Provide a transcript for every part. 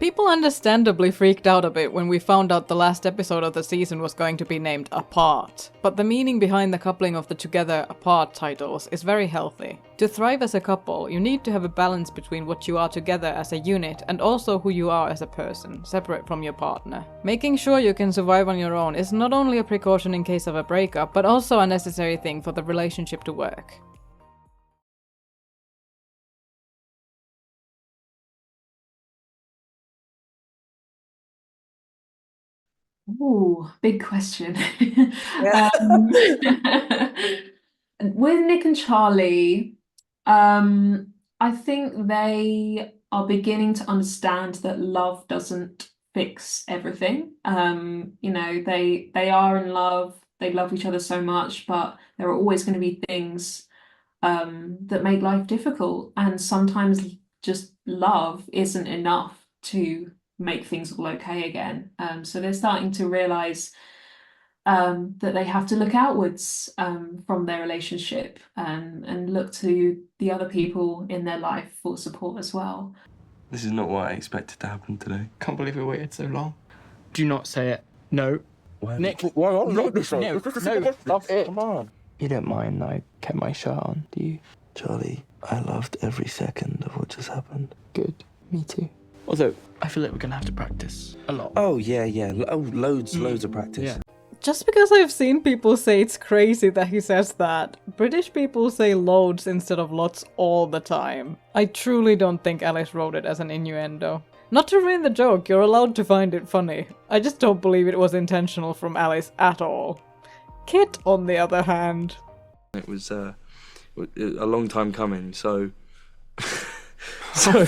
People understandably freaked out a bit when we found out the last episode of the season was going to be named Apart, but the meaning behind the coupling of the Together Apart titles is very healthy. To thrive as a couple, you need to have a balance between what you are together as a unit and also who you are as a person, separate from your partner. Making sure you can survive on your own is not only a precaution in case of a breakup, but also a necessary thing for the relationship to work. Ooh, big question. Yeah. With Nick and Charlie, I think they are beginning to understand that love doesn't fix everything. They are in love, they love each other so much, but there are always going to be things that make life difficult, and sometimes just love isn't enough to make things all okay again. So they're starting to realize that they have to look outwards from their relationship and look to the other people in their life for support as well. This is not what I expected to happen today. Can't believe we waited so long. Do not say it. No. Why? Nick. Why? Nick, no. Love it. Come on. You don't mind I kept my shirt on, do you? Charlie, I loved every second of what just happened. Good. Me too. Although, I feel like we're gonna have to practice a lot. Oh, yeah. Loads of practice. Yeah. Just because I've seen people say it's crazy that he says that, British people say loads instead of lots all the time. I truly don't think Alice wrote it as an innuendo. Not to ruin the joke, you're allowed to find it funny. I just don't believe it was intentional from Alice at all. Kit, on the other hand. It was a long time coming, so... Sorry,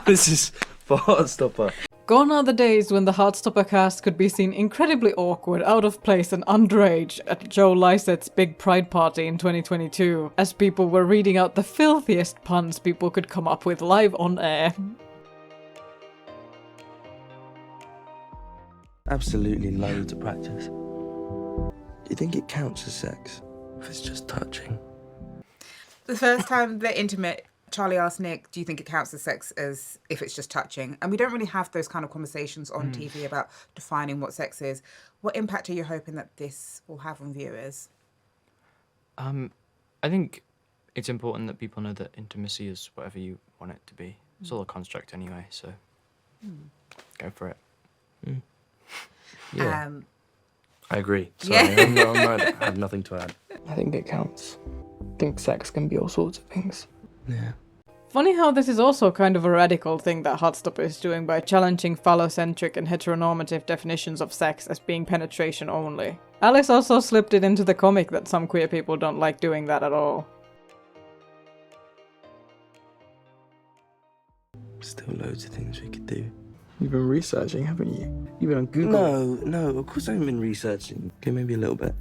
this is for Heartstopper. Gone are the days when the Heartstopper cast could be seen incredibly awkward, out of place and underage at Joe Lycett's big pride party in 2022, as people were reading out the filthiest puns people could come up with live on air. Absolutely loads of practice. Do you think it counts as sex if it's just touching? The first time they're intimate, Charlie asked Nick, do you think it counts as sex as if it's just touching? And we don't really have those kind of conversations on TV about defining what sex is. What impact are you hoping that this will have on viewers? I think it's important that people know that intimacy is whatever you want it to be. It's all a construct anyway, so go for it. Yeah. I agree. Sorry, Yeah. I have nothing to add. I think it counts. I think sex can be all sorts of things. Yeah. Funny how this is also kind of a radical thing that Heartstopper is doing by challenging phallocentric and heteronormative definitions of sex as being penetration only. Alice also slipped it into the comic that some queer people don't like doing that at all. Still loads of things we could do. You've been researching, haven't you? You've been on Google. No, of course I haven't been researching. Okay, maybe a little bit.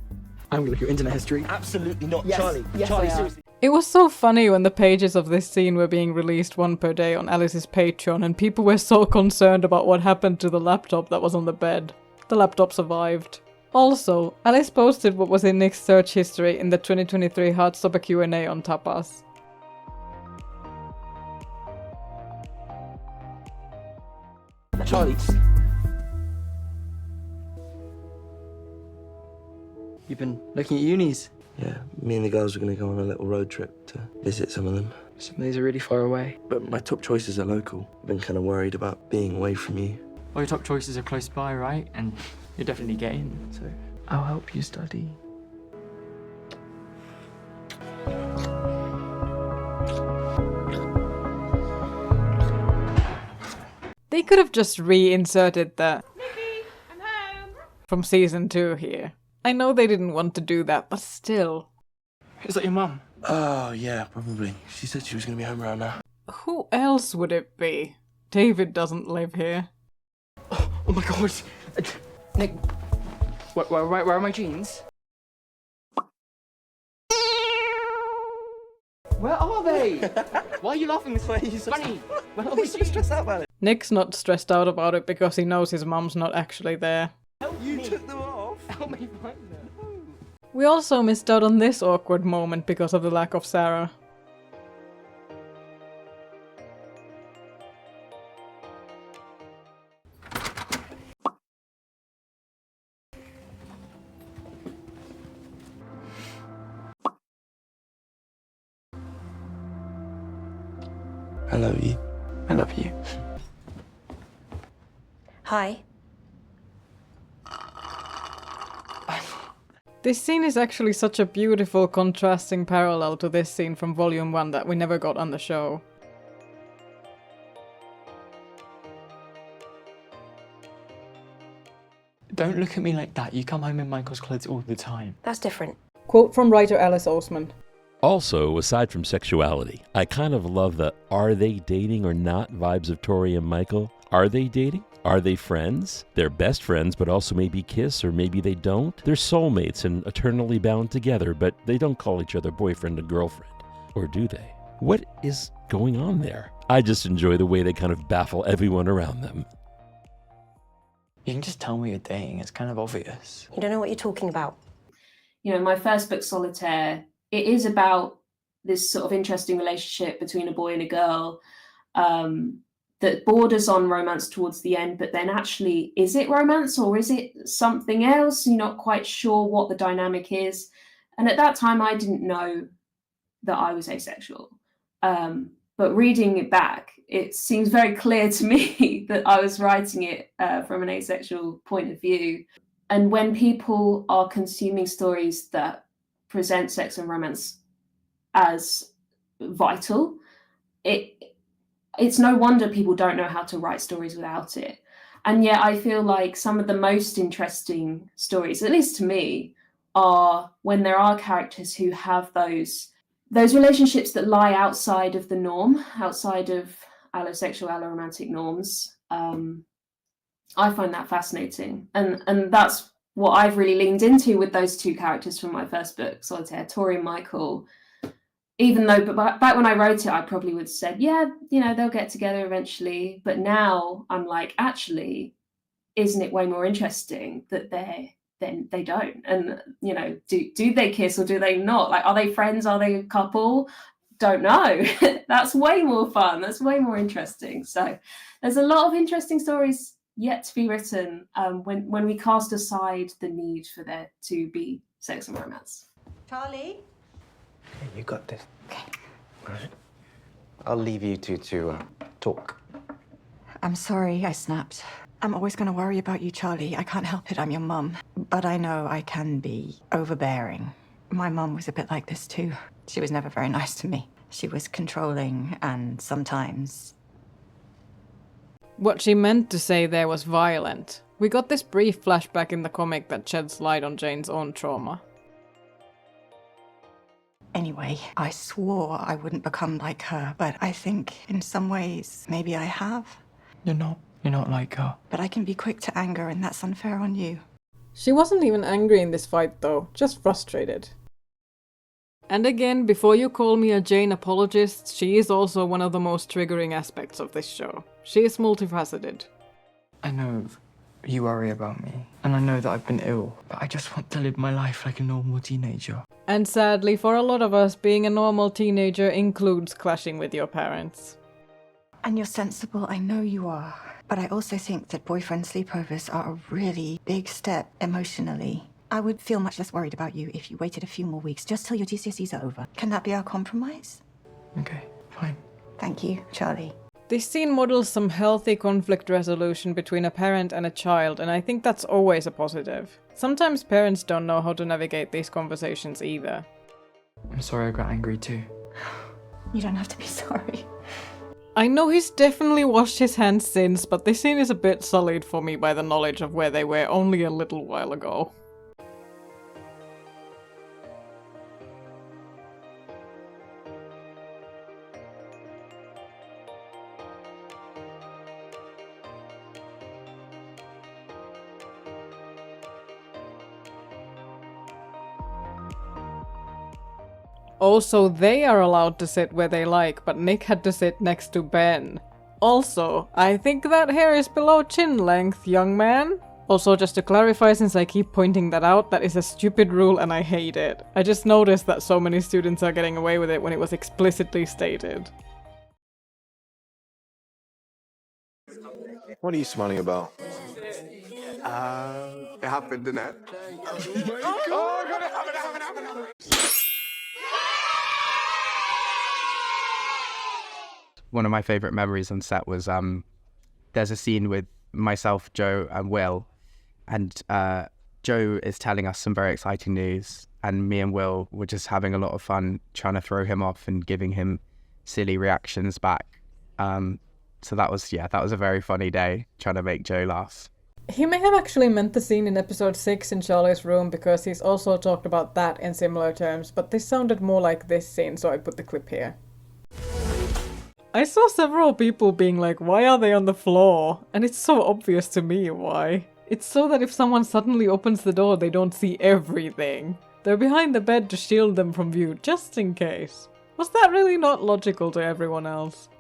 I'm gonna look at your internet history. Absolutely not, Yes. Charlie. Yes, Charlie, I am. seriously. It was so funny when the pages of this scene were being released one per day on Alice's Patreon and people were so concerned about what happened to the laptop that was on the bed. The laptop survived. Also, Alice posted what was in Nick's search history in the 2023 Heartstopper Q&A on Tapas. Charlie. You've been looking at unis. Yeah, me and the girls are going to go on a little road trip to visit some of them. Some of these are really far away. But my top choices are local. I've been kind of worried about being away from you. All your top choices are close by, right? And you're definitely getting, so I'll help you study. They could have just reinserted the Nikki, I'm home. from season 2 here. I know they didn't want to do that, but still. Is that your mum? Oh, yeah, probably. She said she was going to be home around now. Who else would it be? David doesn't live here. Oh my god! Nick, where are my jeans? Where are they? Why are you laughing? It's funny. Where are my jeans? Stressed out about it. Nick's not stressed out about it because he knows his mum's not actually there. You took them off. Help me find them. We also missed out on this awkward moment because of the lack of Sarah. I love you. I love you. Hi. This scene is actually such a beautiful contrasting parallel to this scene from Volume 1 that we never got on the show. Don't look at me like that. You come home in Michael's clothes all the time. That's different. Quote from writer Alice Oseman. Also, aside from sexuality, I kind of love the are they dating or not vibes of Tori and Michael. Are they dating? Are they friends? They're best friends, but also maybe kiss, or maybe they don't. They're soulmates and eternally bound together, but they don't call each other boyfriend and girlfriend. Or do they? What is going on there? I just enjoy the way they kind of baffle everyone around them. You can just tell me you're dating. It's kind of obvious. You don't know what you're talking about. You know, my first book, Solitaire, it is about this sort of interesting relationship between a boy and a girl that borders on romance towards the end, but then actually, is it romance or is it something else? You're not quite sure what the dynamic is. And at that time, I didn't know that I was asexual. But reading it back, it seems very clear to me that I was writing it from an asexual point of view. And when people are consuming stories that present sex and romance as vital, it's no wonder people don't know how to write stories without it. And yet I feel like some of the most interesting stories, at least to me, are when there are characters who have those relationships that lie outside of the norm, outside of allosexual, alloromantic norms. I find that fascinating. And that's what I've really leaned into with those two characters from my first book, Solitaire, Tori and Michael. Even though, but back when I wrote it, I probably would have said, yeah, you know, they'll get together eventually. But now I'm like, actually, isn't it way more interesting that they don't? And, you know, do they kiss or do they not? Like, are they friends? Are they a couple? Don't know. That's way more fun. That's way more interesting. So there's a lot of interesting stories yet to be written when we cast aside the need for there to be sex and romance. Charlie? Okay, you got this. Okay. All right. I'll leave you two to talk. I'm sorry I snapped. I'm always going to worry about you, Charlie. I can't help it. I'm your mum. But I know I can be overbearing. My mum was a bit like this too. She was never very nice to me. She was controlling and sometimes... What she meant to say there was violent. We got this brief flashback in the comic that sheds light on Jane's own trauma. Anyway, I swore I wouldn't become like her, but I think in some ways maybe I have. You're not like her. But I can be quick to anger and that's unfair on you. She wasn't even angry in this fight though, just frustrated. And again, before you call me a Jane apologist, she is also one of the most triggering aspects of this show. She is multifaceted. I know you worry about me, and I know that I've been ill, but I just want to live my life like a normal teenager. And sadly, for a lot of us, being a normal teenager includes clashing with your parents. And you're sensible, I know you are. But I also think that boyfriend sleepovers are a really big step emotionally. I would feel much less worried about you if you waited a few more weeks just till your GCSEs are over. Can that be our compromise? Okay, fine. Thank you, Charlie. This scene models some healthy conflict resolution between a parent and a child, and I think that's always a positive. Sometimes parents don't know how to navigate these conversations either. I'm sorry I got angry too. You don't have to be sorry. I know he's definitely washed his hands since, but this scene is a bit sullied for me by the knowledge of where they were only a little while ago. Also, they are allowed to sit where they like, but Nick had to sit next to Ben. Also, I think that hair is below chin length, young man. Also, just to clarify, since I keep pointing that out, that is a stupid rule and I hate it. I just noticed that so many students are getting away with it when it was explicitly stated. What are you smiling about? It happened, didn't it? one of my favourite memories on set was there's a scene with myself, Joe, and Will, and Joe is telling us some very exciting news, and me and Will were just having a lot of fun trying to throw him off and giving him silly reactions back. So that was a very funny day trying to make Joe laugh. He may have actually meant the scene in episode 6 in Charlie's room, because he's also talked about that in similar terms, but this sounded more like this scene, so I put the clip here. I saw several people being like, why are they on the floor? And it's so obvious to me why. It's so that if someone suddenly opens the door, they don't see everything. They're behind the bed to shield them from view, just in case. Was that really not logical to everyone else?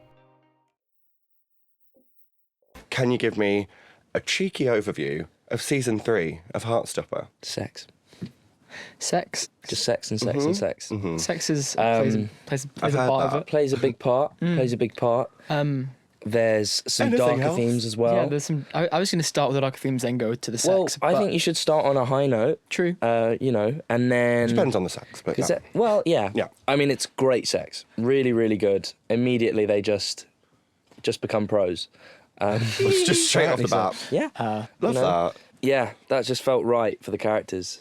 Can you give me a cheeky overview of season 3 of Heartstopper? Sex. Sex? Just sex and sex and sex. Mm-hmm. Sex is plays a part of it. Plays a big part. Plays a big part. There's some Anything darker else? themes as well. Yeah, there's some. I was going to start with the darker themes, then go to the Well, sex. I but- think you should start on a high note. True. And then... Depends on the sex, but yeah. Yeah. I mean, it's great sex. Really, really good. Immediately, they just become pros. It's just straight off the bat. Yeah. Love that. Yeah, that just felt right for the characters.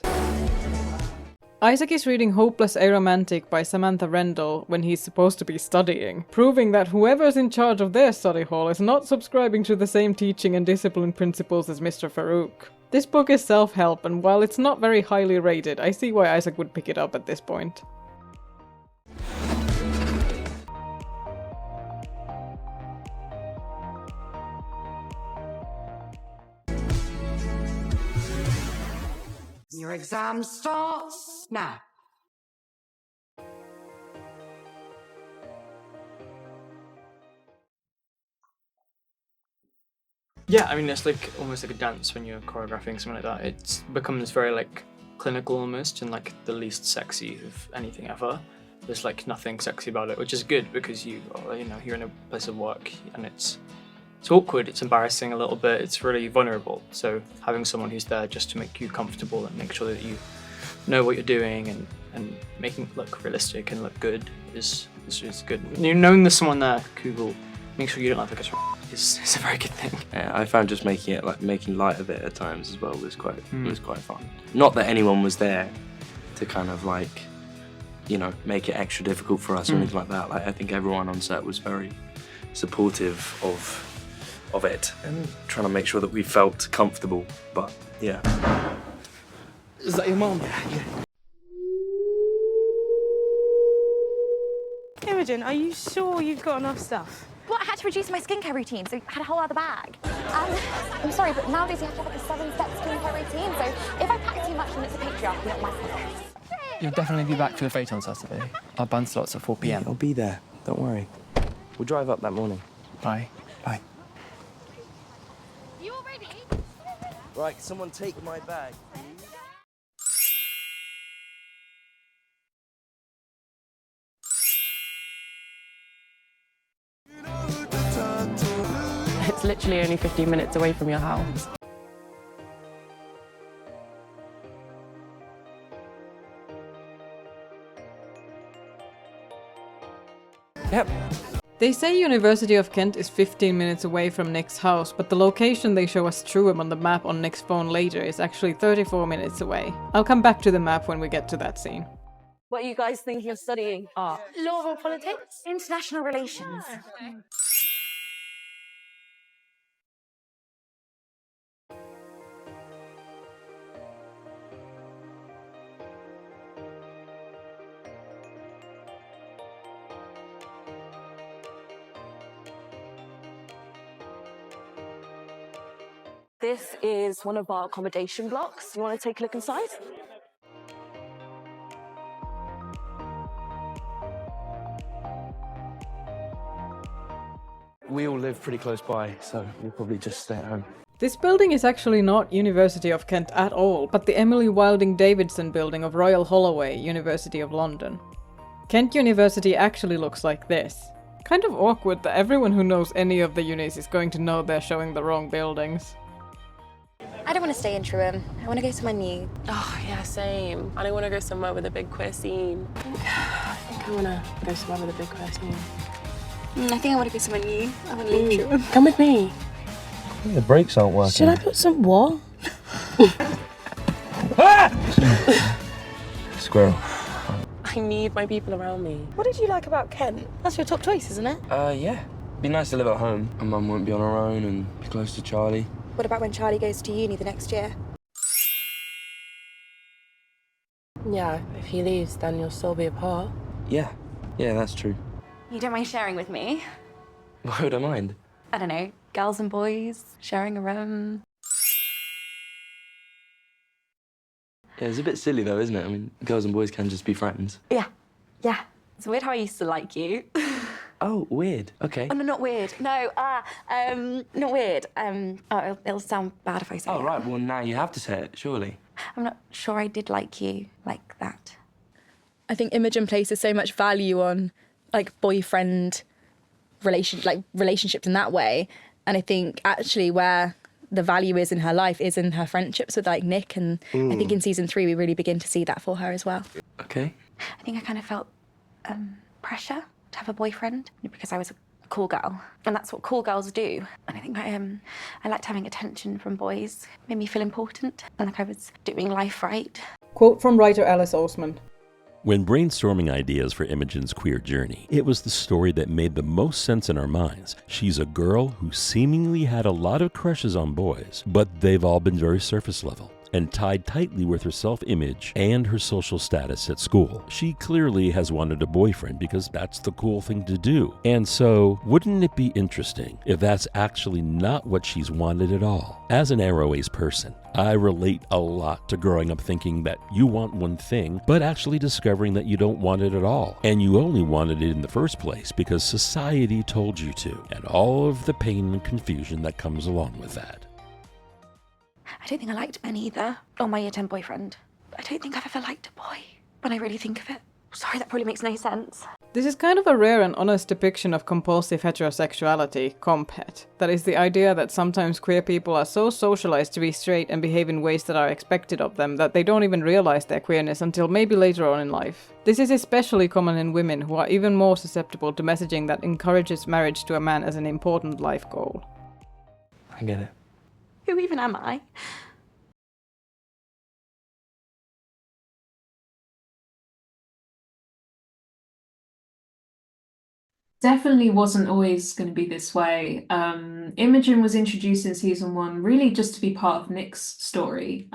Isaac is reading Hopeless Aromantic by Samantha Rendell when he's supposed to be studying, proving that whoever's in charge of their study hall is not subscribing to the same teaching and discipline principles as Mr. Farouk. This book is self-help, and while it's not very highly rated, I see why Isaac would pick it up at this point. Your exam starts now. Yeah, I mean, it's like almost like a dance when you're choreographing something like that. It becomes very like clinical almost, and like the least sexy of anything ever. There's like nothing sexy about it, which is good because you're in a place of work and it's awkward, it's embarrassing a little bit, it's really vulnerable. So having someone who's there just to make you comfortable and make sure that you know what you're doing and making it look realistic and look good is good. Knowing there's someone there who will make sure you don't look like a is a very good thing. Yeah, I found just making light of it at times as well was quite fun. Not that anyone was there to kind of like, make it extra difficult for us or anything like that. Like, I think everyone on set was very supportive of it and trying to make sure that we felt comfortable. But yeah. Is that your mum? Yeah. Imogen, are you sure you've got enough stuff? Well, I had to reduce my skincare routine, so I had a whole other bag. I'm sorry, but nowadays you have to have like a 7-step skincare routine, so if I pack too much, then it's a patriarchy, not my fault. You'll definitely be back for the fete on Saturday. Our band starts at 4 p.m. I'll be there, don't worry. We'll drive up that morning. Bye. Bye. You all ready? Right, can someone take my bag? It's literally only 15 minutes away from your house. Yep. They say University of Kent is 15 minutes away from Nick's house, but the location they show us Truham on the map on Nick's phone later is actually 34 minutes away. I'll come back to the map when we get to that scene. What are you guys thinking of studying? Art. Law or politics? International relations. This is one of our accommodation blocks. You want to take a look inside? We all live pretty close by, so we'll probably just stay at home. This building is actually not University of Kent at all, but the Emily Wilding Davidson building of Royal Holloway, University of London. Kent University actually looks like this. Kind of awkward that everyone who knows any of the unis is going to know they're showing the wrong buildings. I don't want to stay in Truham. I want to go somewhere new. Oh, yeah, same. I don't want to go somewhere with a big queer scene. I think I want to go somewhere with a big queer scene. I think I want to go somewhere new. I want to leave True. Come with me. The brakes aren't working. Should I put some what? Squirrel. I need my people around me. What did you like about Kent? That's your top choice, isn't it? Yeah. Be nice to live at home. My mum won't be on her own and be close to Charlie. What about when Charlie goes to uni the next year? Yeah, if he leaves, then you'll still be apart. Yeah. Yeah, that's true. You don't mind sharing with me? Why would I mind? I don't know, girls and boys, sharing a room. Yeah, it's a bit silly though, isn't it? I mean, girls and boys can just be friends. Yeah. It's weird how I used to like you. Oh, weird. Okay. Oh, no, not weird. No, not weird. It'll sound bad if I say it. Oh, right. Well, now you have to say it, surely. I'm not sure I did like you like that. I think Imogen places so much value on, like, boyfriend relationships in that way. And I think actually where the value is in her life is in her friendships with, like, Nick. And I think in season 3 we really begin to see that for her as well. Okay. I think I kind of felt pressure to have a boyfriend because I was a cool girl, and that's what cool girls do. And I think I liked having attention from boys. It made me feel important and like I was doing life right. Quote from writer Alice Oseman. When brainstorming ideas for Imogen's queer journey, it was the story that made the most sense in our minds. She's a girl who seemingly had a lot of crushes on boys, but they've all been very surface level and tied tightly with her self-image and her social status at school. She clearly has wanted a boyfriend because that's the cool thing to do. And so, wouldn't it be interesting if that's actually not what she's wanted at all? As an Arrow Ace person, I relate a lot to growing up thinking that you want one thing, but actually discovering that you don't want it at all. And you only wanted it in the first place because society told you to, and all of the pain and confusion that comes along with that. I don't think I liked Ben either, or my year 10 boyfriend. I don't think I've ever liked a boy, when I really think of it. Sorry, that probably makes no sense. This is kind of a rare and honest depiction of compulsive heterosexuality, comphet. That is the idea that sometimes queer people are so socialized to be straight and behave in ways that are expected of them that they don't even realize their queerness until maybe later on in life. This is especially common in women who are even more susceptible to messaging that encourages marriage to a man as an important life goal. I get it. Who even am I? Definitely wasn't always going to be this way. Imogen was introduced in season 1 really just to be part of Nick's story.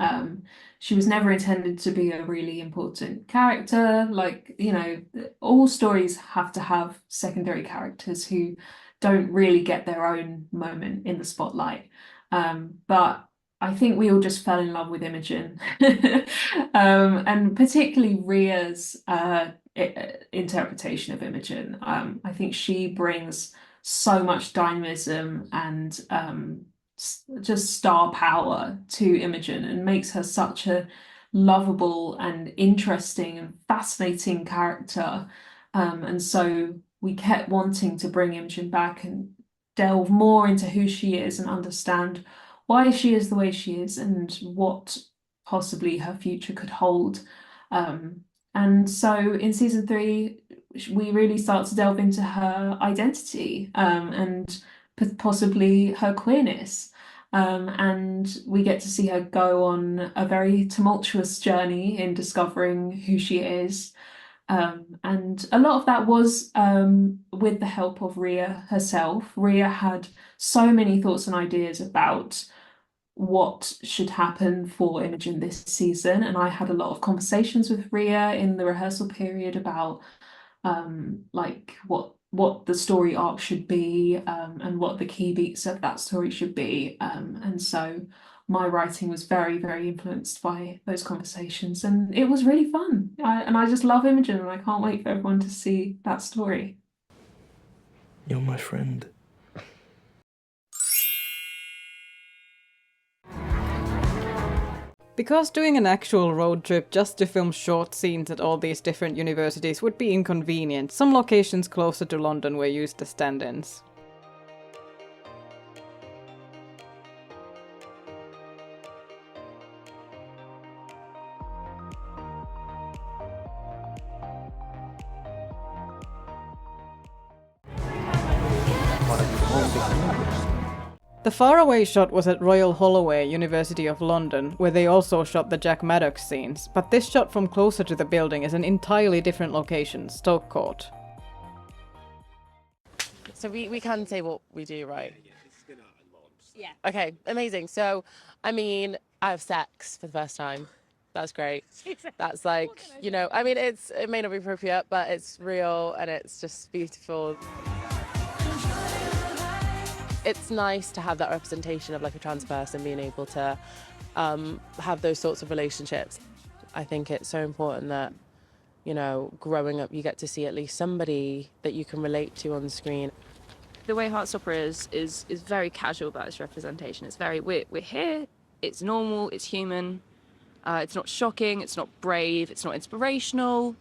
She was never intended to be a really important character. Like, you know, all stories have to have secondary characters who don't really get their own moment in the spotlight. But I think we all just fell in love with Imogen. And particularly Rhea's interpretation of Imogen. I think she brings so much dynamism and just star power to Imogen and makes her such a lovable and interesting and fascinating character. And so we kept wanting to bring Imogen back and delve more into who she is and understand why she is the way she is and what possibly her future could hold. And so in season 3, we really start to delve into her identity and possibly her queerness. And we get to see her go on a very tumultuous journey in discovering who she is. And a lot of that was with the help of Rhea herself. Rhea had so many thoughts and ideas about what should happen for Imogen this season, and I had a lot of conversations with Rhea in the rehearsal period about like what the story arc should be and what the key beats of that story should be, and so my writing was very, very influenced by those conversations, and it was really fun. I just love Imogen, and I can't wait for everyone to see that story. You're my friend. Because doing an actual road trip just to film short scenes at all these different universities would be inconvenient, some locations closer to London were used as stand-ins. The faraway shot was at Royal Holloway, University of London, where they also shot the Jack Maddox scenes, but this shot from closer to the building is an entirely different location, Stoke Court. So we can say what we do, right? Yeah. Okay, amazing. So, I mean, I have sex for the first time. That's great. That's like, you know, I mean, it may not be appropriate, but it's real and it's just beautiful. It's nice to have that representation of like a trans person being able to have those sorts of relationships. I think it's so important that, you know, growing up, you get to see at least somebody that you can relate to on screen. The way Heartstopper is very casual about its representation. It's very, we're here, it's normal, it's human, it's not shocking, it's not brave, it's not inspirational.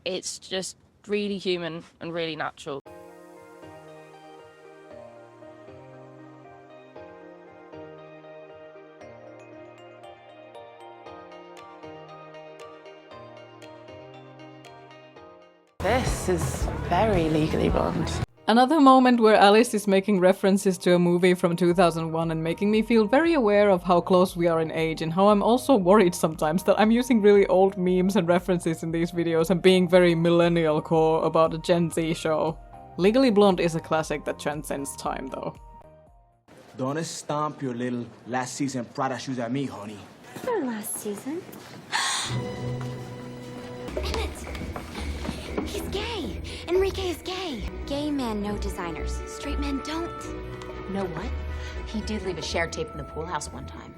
It's just really human and really natural. This is very Legally Blonde. Another moment where Alice is making references to a movie from 2001 and making me feel very aware of how close we are in age, and how I'm also worried sometimes that I'm using really old memes and references in these videos and being very millennial core about a Gen Z show. Legally Blonde is a classic that transcends time though. Don't stomp your little last season Prada shoes at me, honey. From last season. Emmett! He's gay! Enrique is gay! Gay men know designers. Straight men don't. Know what? He did leave a shared tape in the pool house one time.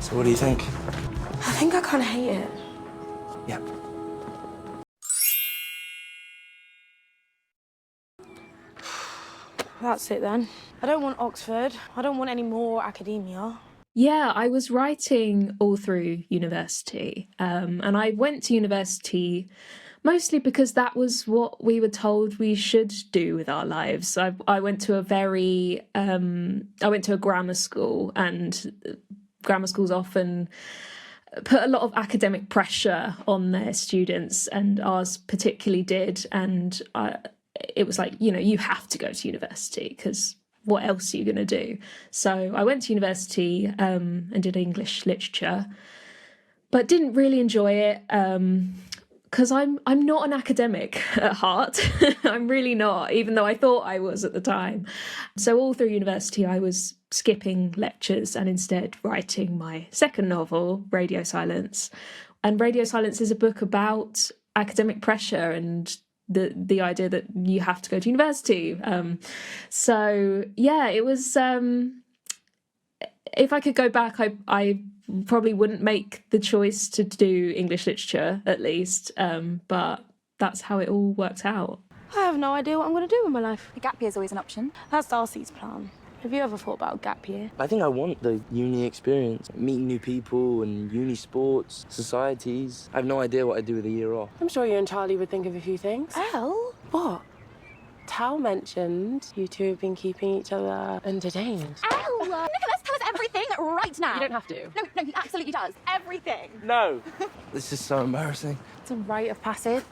So what do you think? I think I kind of hate it. Yeah. That's it then. I don't want Oxford. I don't want any more academia. Yeah, I was writing all through university, and I went to university mostly because that was what we were told we should do with our lives. I went to a grammar school, and grammar schools often put a lot of academic pressure on their students, and ours particularly did. And it was like, you know, you have to go to university because what else are you going to do? So I went to university and did English literature, but didn't really enjoy it because I'm not an academic at heart. I'm really not, even though I thought I was at the time. So all through university, I was skipping lectures and instead writing my second novel, Radio Silence. And Radio Silence is a book about academic pressure and the idea that you have to go to university. So yeah, it was, if I could go back, I probably wouldn't make the choice to do English literature, at least, but that's how it all worked out. I have no idea what I'm going to do with my life. A gap year is always an option. That's Darcy's plan. Have you ever thought about a gap year? I think I want the uni experience, meeting new people and uni sports, societies. I have no idea what I'd do with a year off. I'm sure you and Charlie would think of a few things. Elle? What? Tal mentioned you two have been keeping each other entertained. Elle! Nicholas, tell us everything right now. You don't have to. No, he absolutely does. Everything. No! This is so embarrassing. It's a rite of passage.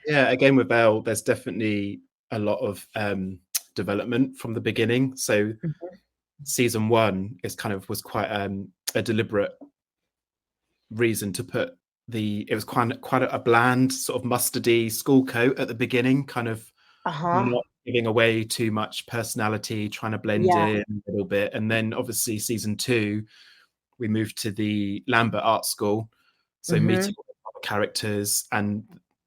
Yeah, again with Elle, there's definitely a lot of development from the beginning. So season one was quite a deliberate reason to put it was quite a bland sort of mustardy school coat at the beginning, kind of not giving away too much personality, trying to blend in a little bit. And then obviously season two, we moved to the Lambert Art School, so meeting all the other characters and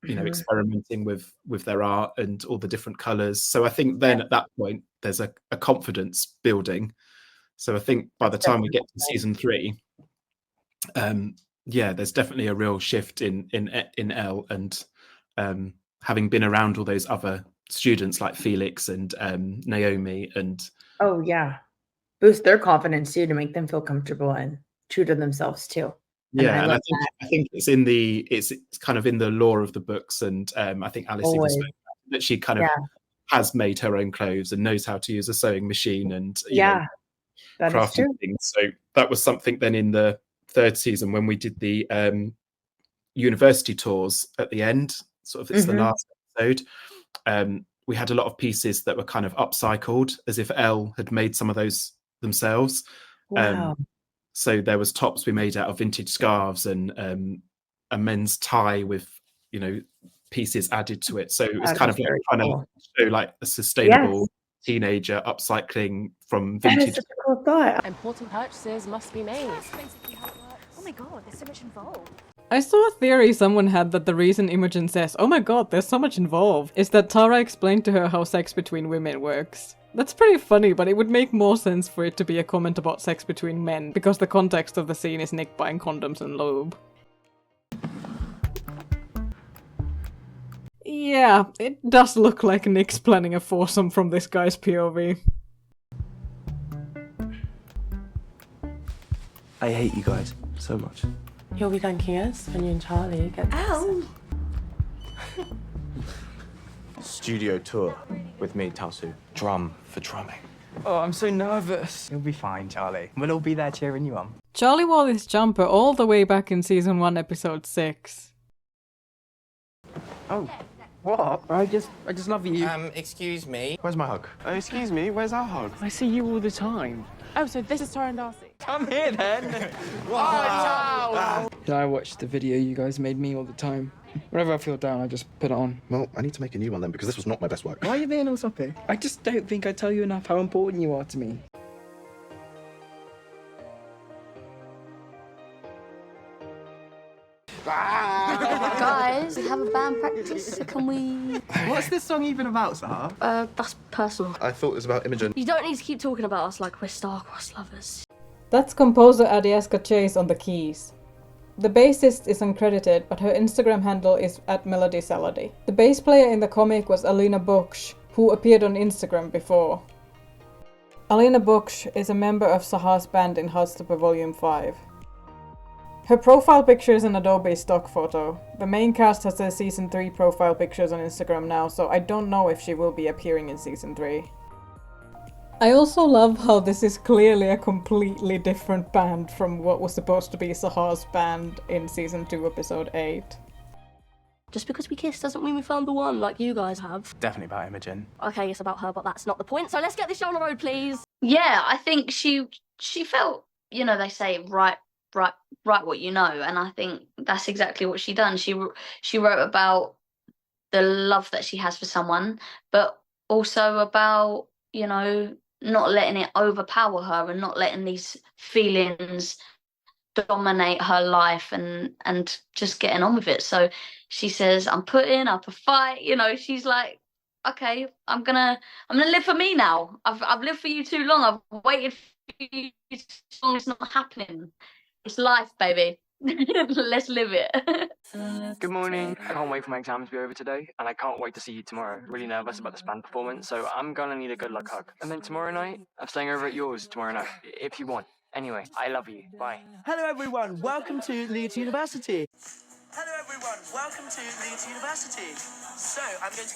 experimenting with their art and all the different colours. So I think then at that point there's a confidence building. So I think by the time we get to season 3, there's definitely a real shift in Elle, and having been around all those other students like Felix and Naomi and boost their confidence too, to make them feel comfortable and true to themselves too. And I think it's kind of in the lore of the books, and I think Alice even spoke about that she kind of has made her own clothes and knows how to use a sewing machine and crafting things. So that was something then in the 3rd season when we did the university tours at the end, sort of it's the last episode. We had a lot of pieces that were kind of upcycled, as if Elle had made some of those themselves. Wow. So there was tops we made out of vintage scarves and a men's tie with, pieces added to it. So it was kind of like trying to show like a sustainable teenager upcycling from vintage. That is such a cool thought. Important purchases must be made. Oh my god, there's so much involved. I saw a theory someone had that the reason Imogen says, "Oh my god, there's so much involved," is that Tara explained to her how sex between women works. That's pretty funny, but it would make more sense for it to be a comment about sex between men, because the context of the scene is Nick buying condoms and lube. Yeah, it does look like Nick's planning a foursome from this guy's POV. I hate you guys so much. You'll be thanking us when you and Charlie get. Ow! Studio tour with me, Taosu. Drum for drumming. Oh, I'm so nervous. You'll be fine, Charlie. We'll all be there cheering you on. Charlie wore this jumper all the way back in season 1, episode 6. Oh, what? I just love you. Excuse me. Where's my hug? Excuse me, where's our hug? I see you all the time. Oh, so this is Tara and Darcy. Come here then. Wow. I watch the video you guys made me all the time. Whenever I feel down, I just put it on. Well, I need to make a new one then, because this was not my best work. Why are you being all soppy? I just don't think I tell you enough how important you are to me. Guys, we have a band practice. Can we? What's this song even about, Sahar? That's personal. I thought it was about Imogen. You don't need to keep talking about us like we're star-crossed lovers. That's composer Adieska Chase on the keys. The bassist is uncredited, but her Instagram handle is @MelodySalady. The bass player in the comic was Alina Boksh, who appeared on Instagram before. Alina Boksh is a member of Sahar's band in Heartstopper Volume 5. Her profile picture is an Adobe stock photo. The main cast has their Season 3 profile pictures on Instagram now, so I don't know if she will be appearing in Season 3. I also love how this is clearly a completely different band from what was supposed to be Sahar's band in Season 2, Episode 8. Just because we kissed doesn't mean we found the one like you guys have. Definitely about Imogen. Okay, it's about her, but that's not the point. So let's get this show on the road, please. Yeah, I think she felt, they say write what you know, and I think that's exactly what she done. She wrote about the love that she has for someone, but also about, not letting it overpower her and not letting these feelings dominate her life and just getting on with it. So she says, I'm putting up a fight, she's like, okay, I'm gonna live for me now. I've lived for you too long. I've waited for you too long. It's not happening. It's life, baby. Let's live it. Good morning. I can't wait for my exams to be over today, and I can't wait to see you tomorrow. Really nervous about this band performance, so I'm gonna need a good luck hug. And then tomorrow night, I'm staying over at yours tomorrow night, if you want. Anyway, I love you. Bye. Hello everyone, welcome to Leeds University. Hello everyone, welcome to Leeds University. So, I'm going to...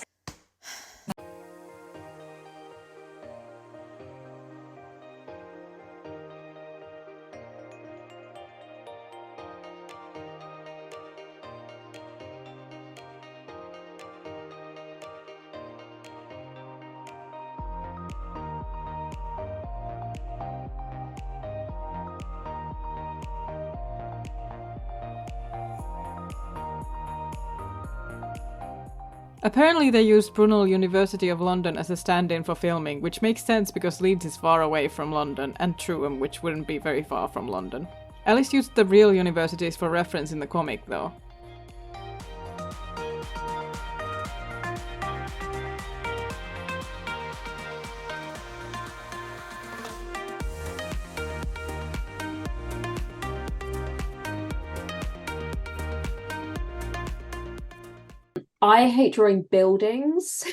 Apparently they used Brunel University of London as a stand-in for filming, which makes sense because Leeds is far away from London, and Truham, which wouldn't be very far from London. Alice used the real universities for reference in the comic, though. I hate drawing buildings.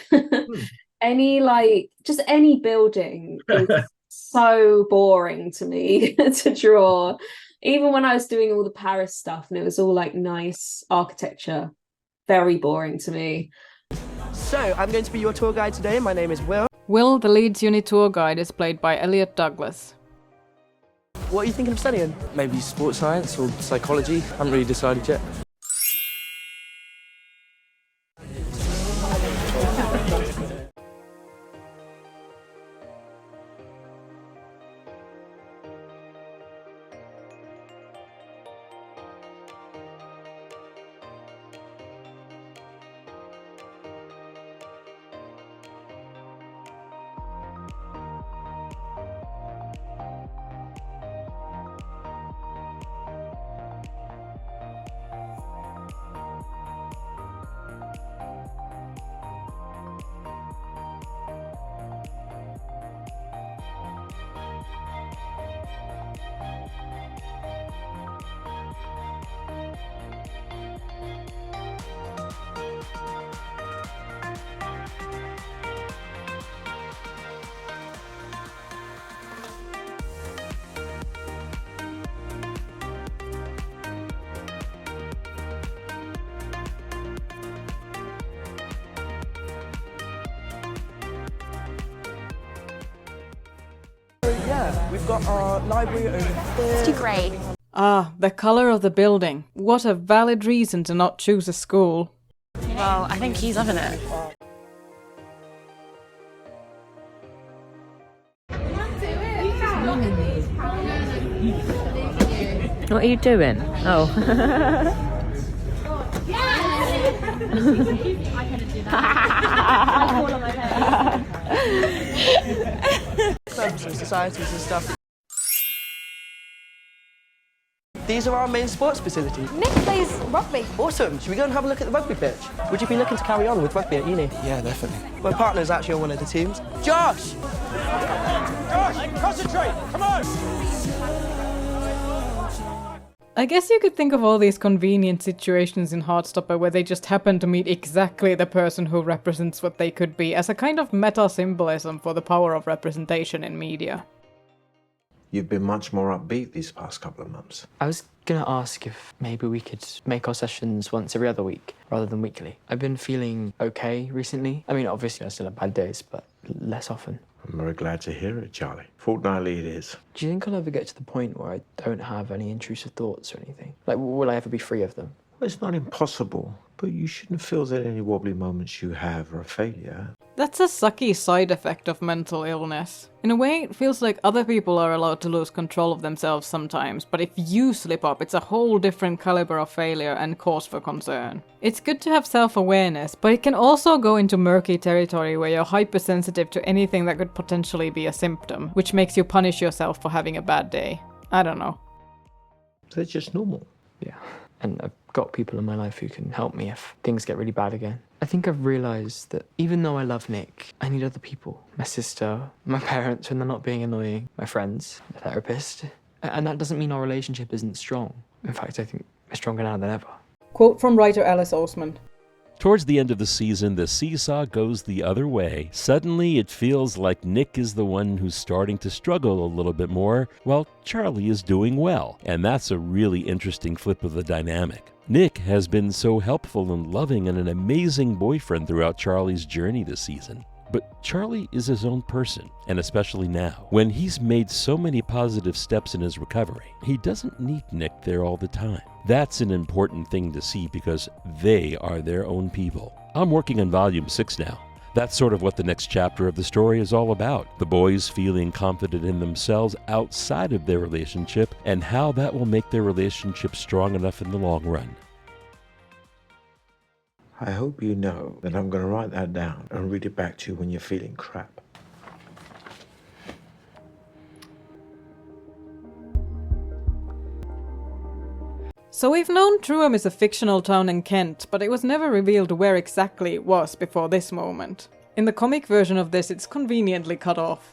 Just any building is so boring to me to draw. Even when I was doing all the Paris stuff and it was all like nice architecture, very boring to me. So, I'm going to be your tour guide today. My name is Will. Will, the Leeds Uni tour guide, is played by Elliot Douglas. What are you thinking of studying? Maybe sports science or psychology. I haven't really decided yet. Yeah, we've got our library over there. It's too great. Ah, the colour of the building. What a valid reason to not choose a school. Well, I think he's loving it. What are you doing? Oh. Clubs and societies and stuff. These are our main sports facilities. Nick plays rugby. Awesome. Should we go and have a look at the rugby pitch? Would you be looking to carry on with rugby at uni? Yeah, definitely. My partner's actually on one of the teams. Josh! Josh, concentrate! Come on! I guess you could think of all these convenient situations in Heartstopper where they just happen to meet exactly the person who represents what they could be as a kind of meta symbolism for the power of representation in media. You've been much more upbeat these past couple of months. I was gonna ask if maybe we could make our sessions once every other week rather than weekly. I've been feeling okay recently. I mean, obviously I still have bad days, but less often. I'm very glad to hear it, Charlie. Fortnightly it is. Do you think I'll ever get to the point where I don't have any intrusive thoughts or anything? Like, will I ever be free of them? Well, it's not impossible, but you shouldn't feel that any wobbly moments you have are a failure. That's a sucky side effect of mental illness. In a way, it feels like other people are allowed to lose control of themselves sometimes, but if you slip up, it's a whole different caliber of failure and cause for concern. It's good to have self-awareness, but it can also go into murky territory where you're hypersensitive to anything that could potentially be a symptom, which makes you punish yourself for having a bad day. I don't know. That's just normal. Yeah. And I've got people in my life who can help me if things get really bad again. I think I've realised that even though I love Nick, I need other people. My sister, my parents when they're not being annoying, my friends, the therapist. And that doesn't mean our relationship isn't strong. In fact, I think we're stronger now than ever. Quote from writer Alice Oseman. Towards the end of the season, the seesaw goes the other way. Suddenly, it feels like Nick is the one who's starting to struggle a little bit more, while Charlie is doing well. And that's a really interesting flip of the dynamic. Nick has been so helpful and loving and an amazing boyfriend throughout Charlie's journey this season. But Charlie is his own person, and especially now, when he's made so many positive steps in his recovery, he doesn't need Nick there all the time. That's an important thing to see because they are their own people. I'm working on volume 6 now. That's sort of what the next chapter of the story is all about. The boys feeling confident in themselves outside of their relationship and how that will make their relationship strong enough in the long run. I hope you know that I'm going to write that down and read it back to you when you're feeling crap. So we've known Truham is a fictional town in Kent, but it was never revealed where exactly it was before this moment. In the comic version of this, it's conveniently cut off.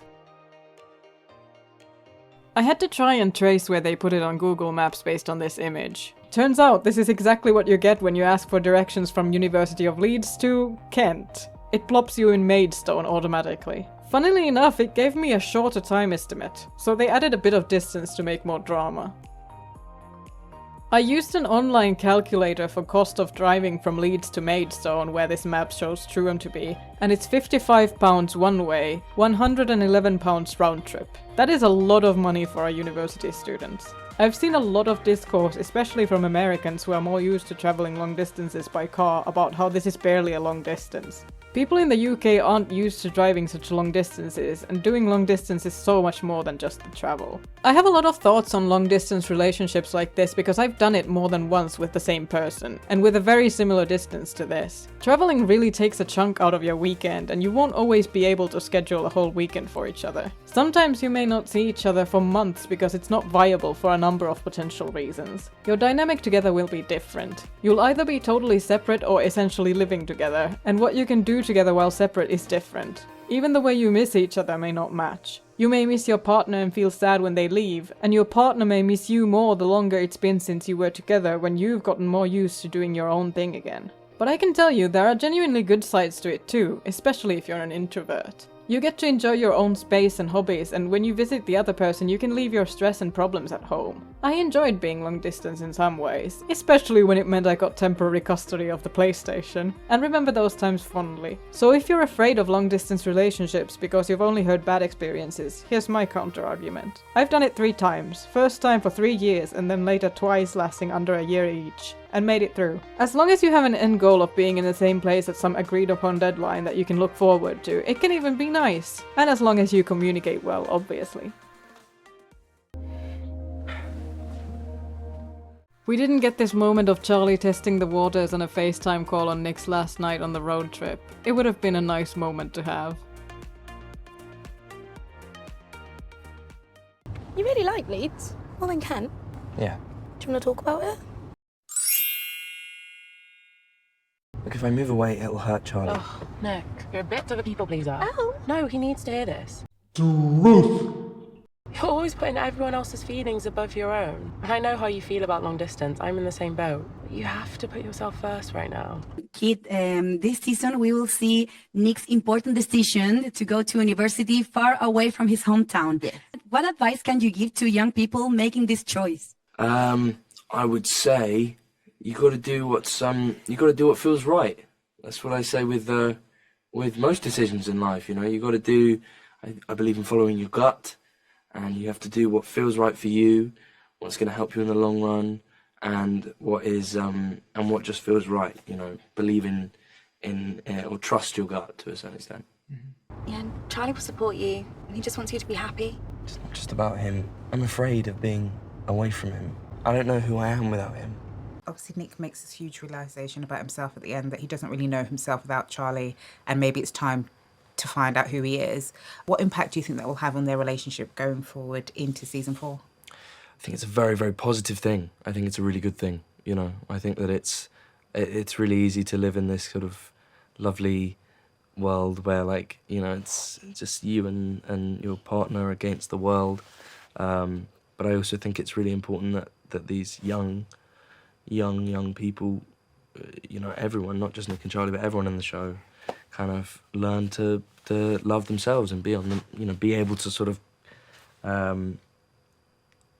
I had to try and trace where they put it on Google Maps based on this image. Turns out this is exactly what you get when you ask for directions from University of Leeds to Kent. It plops you in Maidstone automatically. Funnily enough, it gave me a shorter time estimate, so they added a bit of distance to make more drama. I used an online calculator for cost of driving from Leeds to Maidstone, where this map shows Truham to be, and it's £55 one way, £111 round trip. That is a lot of money for our university students. I've seen a lot of discourse, especially from Americans who are more used to travelling long distances by car, about how this is barely a long distance. People in the UK aren't used to driving such long distances, and doing long distance is so much more than just the travel. I have a lot of thoughts on long distance relationships like this because I've done it more than once with the same person, and with a very similar distance to this. Traveling really takes a chunk out of your weekend, and you won't always be able to schedule a whole weekend for each other. Sometimes you may not see each other for months because it's not viable for a number of potential reasons. Your dynamic together will be different. You'll either be totally separate or essentially living together, and what you can do together while separate is different. Even the way you miss each other may not match. You may miss your partner and feel sad when they leave, and your partner may miss you more the longer it's been since you were together when you've gotten more used to doing your own thing again. But I can tell you there are genuinely good sides to it too, especially if you're an introvert. You get to enjoy your own space and hobbies, and when you visit the other person you can leave your stress and problems at home. I enjoyed being long distance in some ways, especially when it meant I got temporary custody of the PlayStation, and remember those times fondly. So if you're afraid of long distance relationships because you've only heard bad experiences, here's my counter argument. I've done it 3 times, first time for 3 years and then later twice lasting under a year each, and made it through. As long as you have an end goal of being in the same place at some agreed upon deadline that you can look forward to, it can even be nice. And as long as you communicate well, obviously. We didn't get this moment of Charlie testing the waters on a FaceTime call on Nick's last night on the road trip. It would have been a nice moment to have. You really like Leeds? More than Kent? Yeah. Do you want to talk about it? Look, if I move away, it'll hurt Charlie. Oh, Nick, you're a bit of a people pleaser. Oh. No, he needs to hear this. Truth! You're always putting everyone else's feelings above your own. And I know how you feel about long distance. I'm in the same boat. But you have to put yourself first right now. Kid, this season we will see Nick's important decision to go to university far away from his hometown. Yeah. What advice can you give to young people making this choice? I would say you got to do what feels right. That's what I say with most decisions in life. You know, you got to do. I believe in following your gut, and you have to do what feels right for you, what's going to help you in the long run, and what just feels right. You know, believe in or trust your gut to a certain extent. Yeah, and Charlie will support you. He just wants you to be happy. It's not just about him. I'm afraid of being away from him. I don't know who I am without him. Obviously, Nick makes this huge realisation about himself at the end that he doesn't really know himself without Charlie, and maybe it's time to find out who he is. What impact do you think that will have on their relationship going forward into season 4? I think it's a very, very positive thing. I think it's a really good thing. You know, I think that it's really easy to live in this sort of lovely world where, like, you know, it's just you and your partner against the world. But I also think it's really important that these young people, you know, everyone, not just Nick and Charlie, but everyone in the show, kind of learn to love themselves and be able to sort of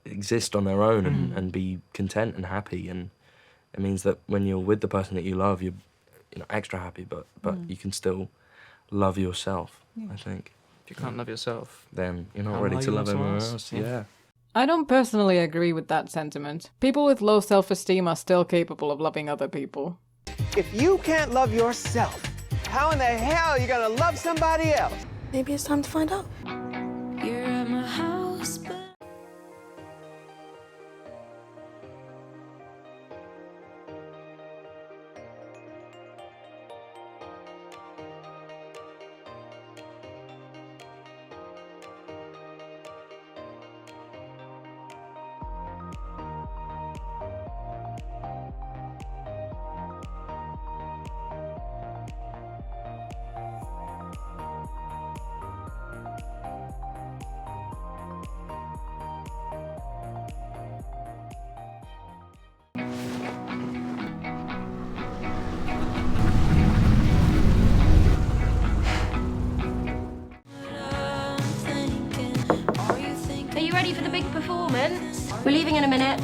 exist on their own and be content and happy. And it means that when you're with the person that you love, you're extra happy, but you can still love yourself. I think if you can't love yourself, then you're not ready to love everyone else. Yeah. I don't personally agree with that sentiment. People with low self-esteem are still capable of loving other people. If you can't love yourself, how in the hell are you gonna love somebody else? Maybe it's time to find out. You're at my house, but We're leaving in a minute.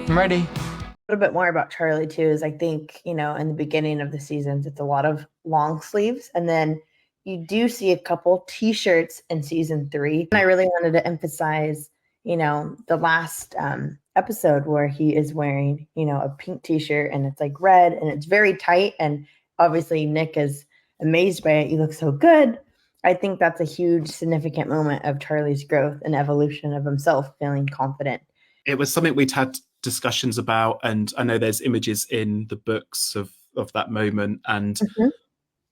I'm ready. A little bit more about Charlie too is I think, in the beginning of the seasons, it's a lot of long sleeves. And then you do see a couple t-shirts in season 3. And I really wanted to emphasize, the last episode where he is wearing, a pink t-shirt and it's like red and it's very tight. And obviously Nick is amazed by it. You look so good. I think that's a huge significant moment of Charlie's growth and evolution of himself feeling confident. It was something we'd had discussions about, and I know there's images in the books of that moment, and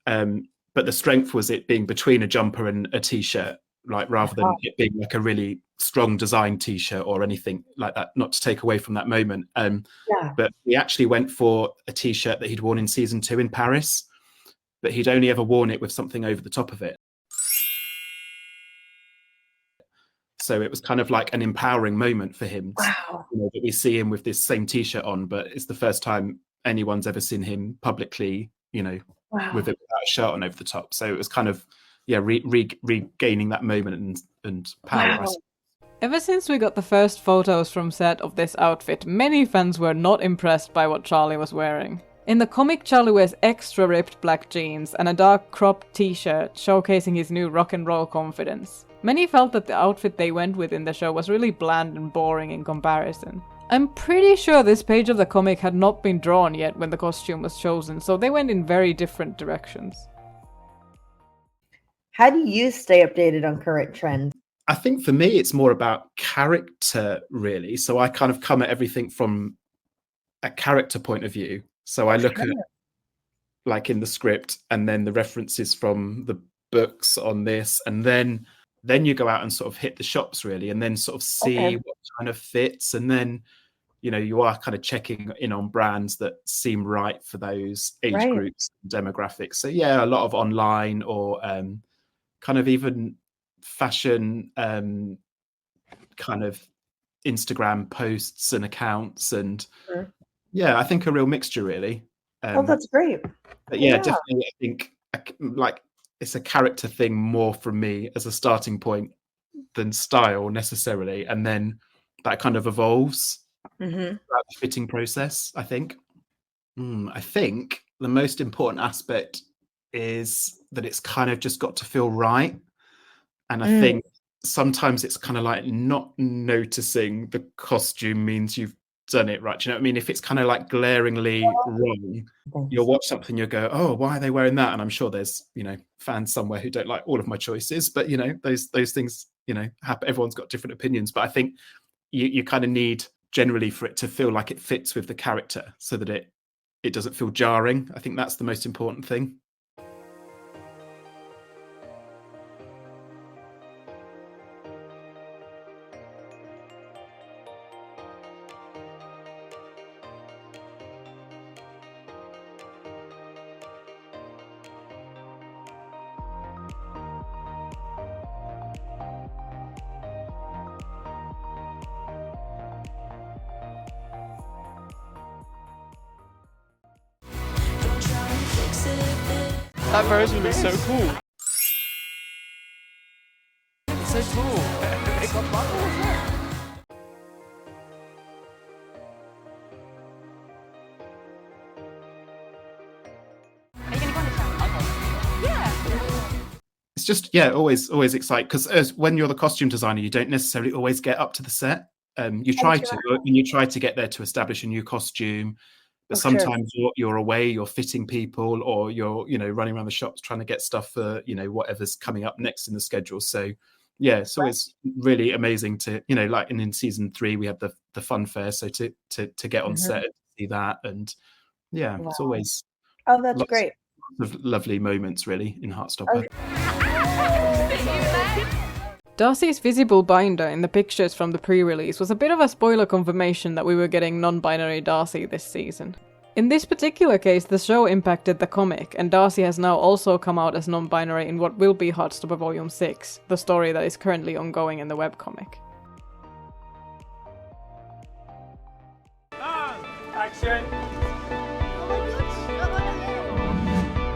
but the strength was it being between a jumper and a t-shirt, like rather than it being like a really strong design t-shirt or anything like that, not to take away from that moment. But we actually went for a t-shirt that he'd worn in season 2 in Paris, but he'd only ever worn it with something over the top of it. So it was kind of like an empowering moment for him. Wow. That we see him with this same t-shirt on, but it's the first time anyone's ever seen him publicly, Wow. with it without a shirt on over the top. So it was kind of, regaining that moment and power. Wow. Ever since we got the first photos from set of this outfit, many fans were not impressed by what Charlie was wearing. In the comic, Charlie wears extra ripped black jeans and a dark cropped t-shirt, showcasing his new rock and roll confidence. Many felt that the outfit they went with in the show was really bland and boring in comparison. I'm pretty sure this page of the comic had not been drawn yet when the costume was chosen, so they went in very different directions. How do you stay updated on current trends? I think for me, it's more about character, really. So I kind of come at everything from a character point of view. So I look at, like in the script, and then the references from the books on this, and then you go out and sort of hit the shops, really, and then sort of see what kind of fits. And then, you are kind of checking in on brands that seem right for those age groups, demographics. So yeah, a lot of online or kind of even fashion kind of Instagram posts and accounts. And I think a real mixture, really. That's great. But definitely, I think like it's a character thing more from me as a starting point than style necessarily, and then that kind of evolves throughout the fitting process. I think the most important aspect is that it's kind of just got to feel right, and I think sometimes it's kind of like not noticing the costume means you've done it right. Do you know what I mean? If it's kind of like glaringly wrong, you'll watch something, you'll go, oh, why are they wearing that? And I'm sure there's fans somewhere who don't like all of my choices, but those things happen. Everyone's got different opinions, but I think you kind of need generally for it to feel like it fits with the character, so that it doesn't feel jarring. I think that's the most important thing. That version is so cool. It's so cool. It got buttons. Are you going to go on the show? Yeah. It's just always exciting, because when you're the costume designer, you don't necessarily always get up to the set. You try to get there to establish a new costume, but sometimes you're away, you're fitting people, or you're running around the shops trying to get stuff for whatever's coming up next in the schedule. So it's always really amazing to like in season 3 we had the fun fair, so to get on set and see that, and it's always that's great. Lots of lovely moments really in Heartstopper. Darcy's visible binder in the pictures from the pre-release was a bit of a spoiler confirmation that we were getting non-binary Darcy this season. In this particular case, the show impacted the comic, and Darcy has now also come out as non-binary in what will be Heartstopper Volume 6, the story that is currently ongoing in the webcomic. Action!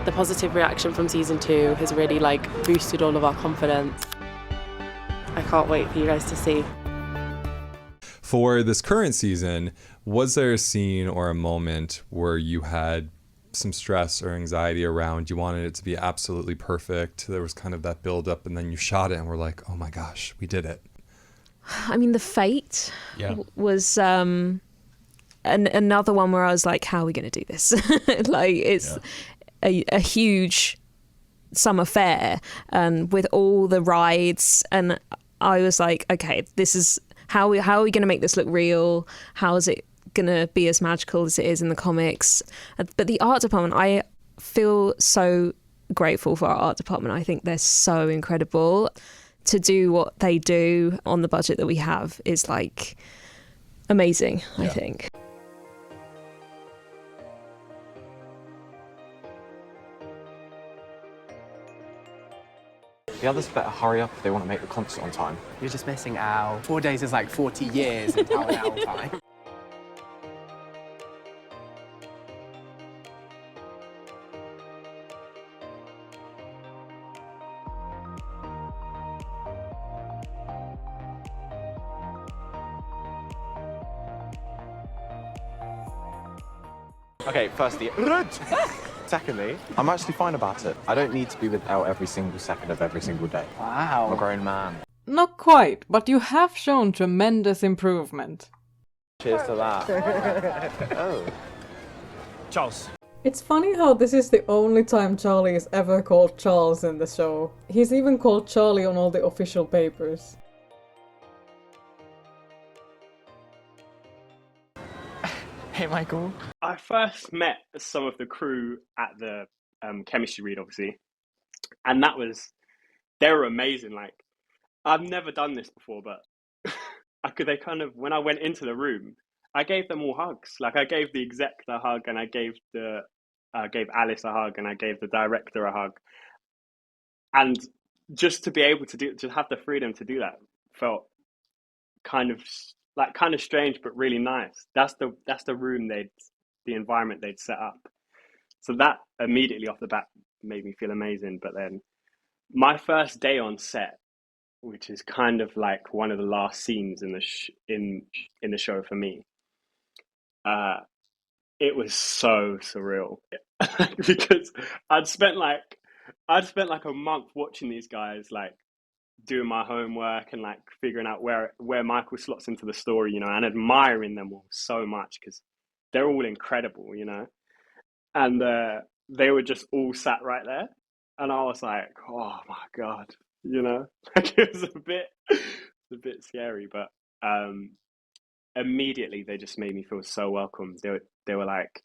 The positive reaction from season 2 has really boosted all of our confidence. I can't wait for you guys to see. For this current season, was there a scene or a moment where you had some stress or anxiety around, you wanted it to be absolutely perfect, there was kind of that build up, and then you shot it and we're like, oh my gosh, we did it? I mean, the Fate was another one where I was like, how are we going to do this? Like, it's a huge summer fair, and with all the rides, and I was like, okay, this is how are we going to make this look real? How is it going to be as magical as it is in the comics? But the art department, I feel so grateful for our art department. I think they're so incredible. To do what they do on the budget that we have is like amazing, I think. The others better hurry up if they want to make the concert on time. You're just missing out. 4 days is like 40 years in Tower Owl time. Okay, firstly, secondly, I'm actually fine about it. I don't need to be with Elle every single second of every single day. Wow. I'm a grown man. Not quite, but you have shown tremendous improvement. Cheers to that. Oh. Charles. It's funny how this is the only time Charlie is ever called Charles in the show. He's even called Charlie on all the official papers. Hey, Michael. I first met some of the crew at the chemistry read, obviously, and they were amazing. Like, I've never done this before, but when I went into the room, I gave them all hugs. Like, I gave the exec a hug, and I gave Alice a hug, and I gave the director a hug. And just to be able to have the freedom to do that felt kind of strange, but really nice. That's the room the environment they'd set up. So that immediately off the bat made me feel amazing. But then my first day on set, which is kind of like one of the last scenes in the show for me, it was so surreal because I'd spent like a month watching these guys, like, doing my homework and like figuring out where Michael slots into the story, you know, and admiring them all so much because they're all incredible, you know, and they were just all sat right there, and I was like, oh my god, you know, like it was a bit scary, but immediately they just made me feel so welcome. They were like,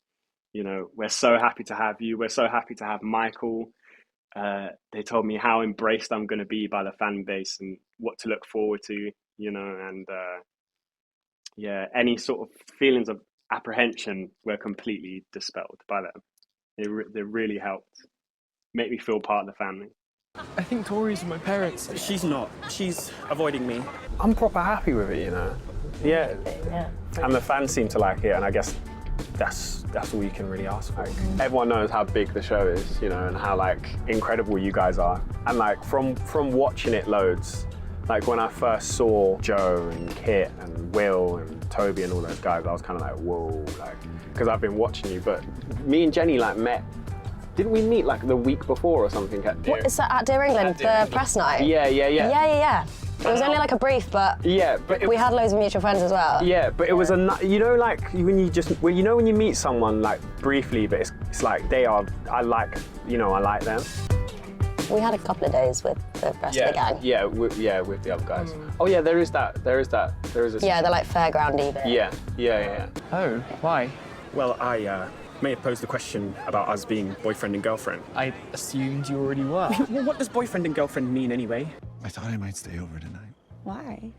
you know, we're so happy to have you, we're so happy to have Michael. They told me how embraced I'm going to be by the fan base and what to look forward to, you know, and any sort of feelings of apprehension were completely dispelled by them. They really helped make me feel part of the family. I think Tori's with my parents. She's not. She's avoiding me. I'm proper happy with it, you know. Yeah. And the fans seem to like it, and I guess that's all you can really ask for. Everyone knows how big the show is, you know, and how like incredible you guys are. And like from watching it loads, like when I first saw Joe and Kit and Will and Toby and all those guys, I was kind of like, whoa, like, because I've been watching you. But me and Jenny like met. Didn't we meet like the week before or something at Deer? What, is that at Deer England, the press night? Yeah. It was only like a brief, but we had loads of mutual friends as well. Yeah, but it was you know, like when you meet someone like briefly, but it's like I like them. We had a couple of days with the rest of the gang. Yeah, with the other guys. Oh yeah, there is that. There is a. Yeah, they're like fairgroundy. Yeah. Oh, why? Well, I may have posed the question about us being boyfriend and girlfriend. I assumed you already were. Well, what does boyfriend and girlfriend mean anyway? I thought I might stay over tonight. Why?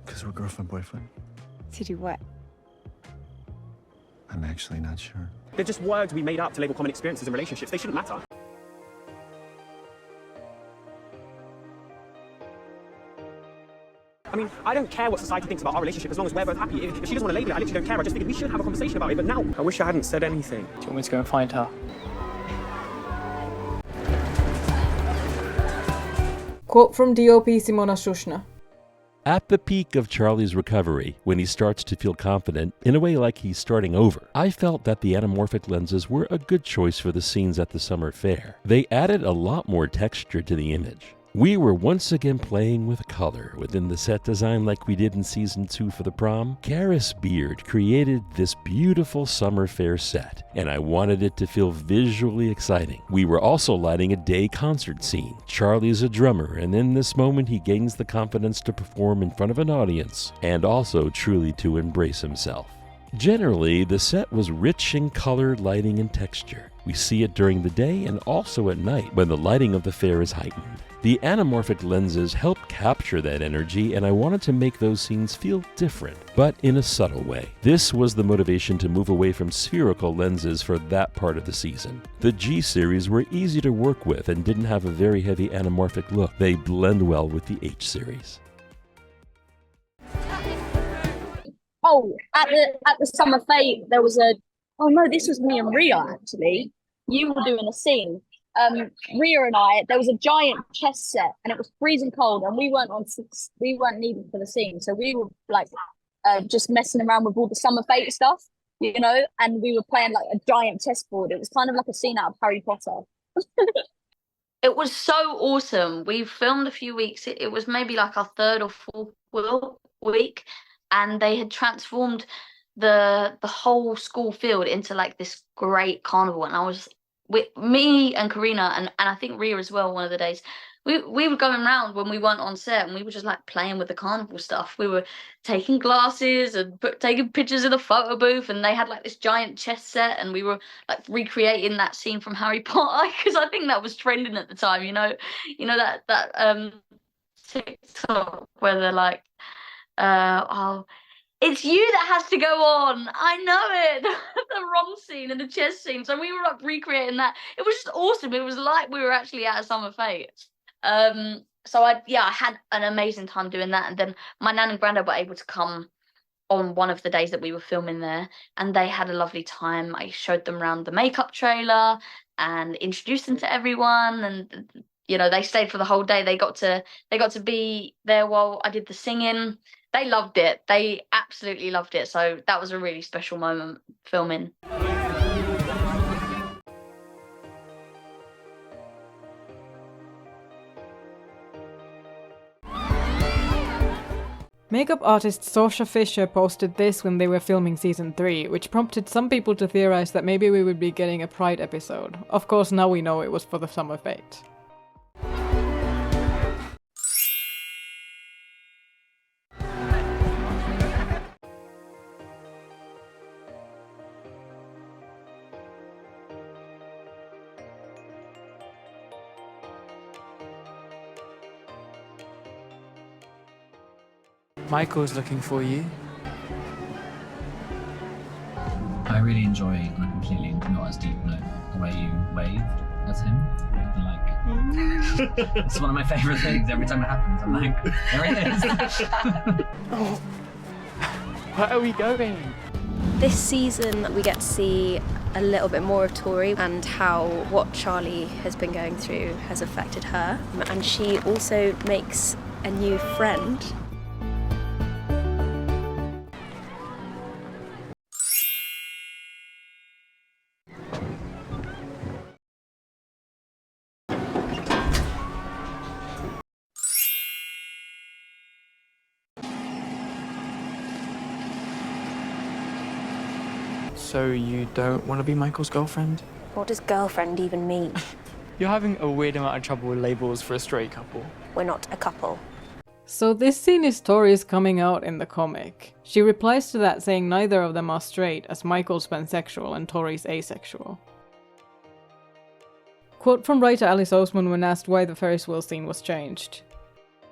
Because we're girlfriend-boyfriend. To do what? I'm actually not sure. They're just words we made up to label common experiences in relationships. They shouldn't matter. I mean, I don't care what society thinks about our relationship as long as we're both happy. If she doesn't want to label it, I literally don't care. I just figured we should have a conversation about it, but now... I wish I hadn't said anything. Do you want me to go and find her? Quote from DOP Simona Shushna. At the peak of Charlie's recovery, when he starts to feel confident, in a way like he's starting over, I felt that the anamorphic lenses were a good choice for the scenes at the summer fair. They added a lot more texture to the image. We were once again playing with color within the set design like we did in Season 2 for the prom. Karis Beard created this beautiful summer fair set, and I wanted it to feel visually exciting. We were also lighting a day concert scene. Charlie's a drummer, and in this moment he gains the confidence to perform in front of an audience, and also truly to embrace himself. Generally, the set was rich in color, lighting, and texture. We see it during the day and also at night when the lighting of the fair is heightened. The anamorphic lenses help capture that energy, and I wanted to make those scenes feel different, but in a subtle way. This was the motivation to move away from spherical lenses for that part of the season. The G series were easy to work with and didn't have a very heavy anamorphic look. They blend well with the H series. Oh, at the summer fete, there was oh no, this was me and Rhea actually. You were doing a scene. Rhea and I, there was a giant chess set, and it was freezing cold, and we weren't needed for the scene, so we were like just messing around with all the summer fete stuff, you know, and we were playing like a giant chessboard. It was kind of like a scene out of Harry Potter. It was so awesome. We filmed a few weeks. It was maybe like our third or fourth week, and they had transformed the whole school field into like this great carnival, and I was with me and Karina and I think Rhea as well. One of the days we were going around when we weren't on set, and we were just like playing with the carnival stuff. We were taking glasses and taking pictures in the photo booth, and they had like this giant chess set, and we were like recreating that scene from Harry Potter because I think that was trending at the time. You know that TikTok where they're like, oh, it's you that has to go on. I know it. The Ron scene and the chess scene. So we were like recreating that. It was just awesome. It was like we were actually at a summer fete. So I had an amazing time doing that. And then my nan and granddad were able to come on one of the days that we were filming there, and they had a lovely time. I showed them around the makeup trailer and introduced them to everyone, and you know, they stayed for the whole day. They got to be there while I did the singing. They loved it. They absolutely loved it. So that was a really special moment filming. Makeup artist Sasha Fisher posted this when they were filming season 3, which prompted some people to theorize that maybe we would be getting a Pride episode. Of course, now we know it was for the summer fete. Michael's looking for you. I really enjoy, on a completely not as deep note, the way you waved at him. Like, it's one of my favourite things. Every time it happens, I'm like, there it is. Oh, where are we going? This season, we get to see a little bit more of Tori and how what Charlie has been going through has affected her. And she also makes a new friend. So you don't want to be Michael's girlfriend? What does girlfriend even mean? You're having a weird amount of trouble with labels for a straight couple. We're not a couple. So this scene is Tori's coming out in the comic. She replies to that saying neither of them are straight, as Michael's pansexual and Tori's asexual. Quote from writer Alice Oseman when asked why the Ferris wheel scene was changed.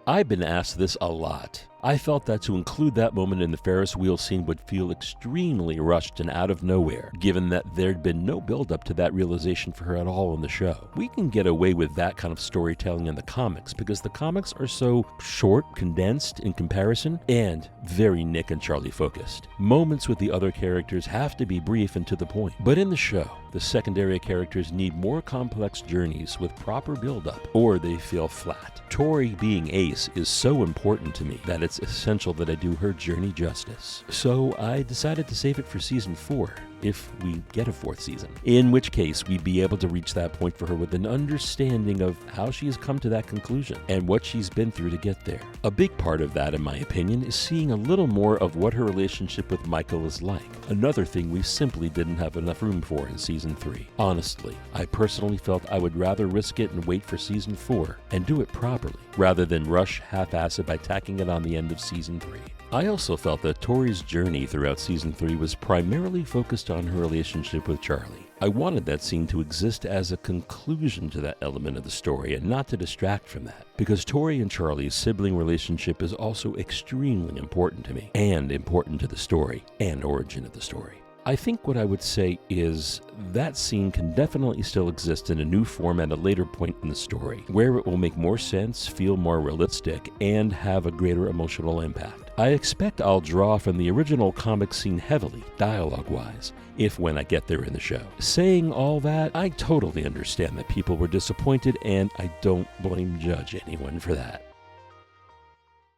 I've been asked this a lot. I felt that to include that moment in the Ferris wheel scene would feel extremely rushed and out of nowhere, given that there'd been no build-up to that realization for her at all in the show. We can get away with that kind of storytelling in the comics, because the comics are so short, condensed in comparison, and very Nick and Charlie focused. Moments with the other characters have to be brief and to the point. But in the show, the secondary characters need more complex journeys with proper build-up, or they feel flat. Tori being ace is so important to me that it's essential that I do her journey justice. So I decided to save it for season 4, if we get a 4th season. In which case, we'd be able to reach that point for her with an understanding of how she has come to that conclusion and what she's been through to get there. A big part of that, in my opinion, is seeing a little more of what her relationship with Michael is like. Another thing we simply didn't have enough room for in season 3. Honestly, I personally felt I would rather risk it and wait for season 4 and do it properly, rather than rush half-assed by tacking it on the end of season 3. I also felt that Tori's journey throughout season 3 was primarily focused on her relationship with Charlie. I wanted that scene to exist as a conclusion to that element of the story and not to distract from that, because Tori and Charlie's sibling relationship is also extremely important to me, and important to the story and origin of the story. I think what I would say is that scene can definitely still exist in a new form at a later point in the story, where it will make more sense, feel more realistic, and have a greater emotional impact. I expect I'll draw from the original comic scene heavily, dialogue-wise, if when I get there in the show. Saying all that, I totally understand that people were disappointed, and I don't blame judge anyone for that.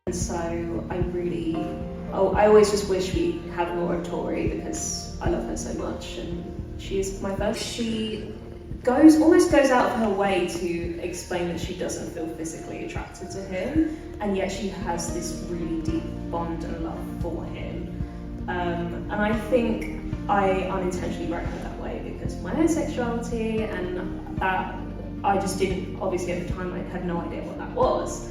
And so I always just wish we had more of Tori because I love her so much and she is my first. She almost goes out of her way to explain that she doesn't feel physically attracted to him, and yet she has this really deep bond and love for him. And I think I unintentionally wrote her that way because of my own sexuality, and that I just didn't, obviously at the time I had no idea what that was.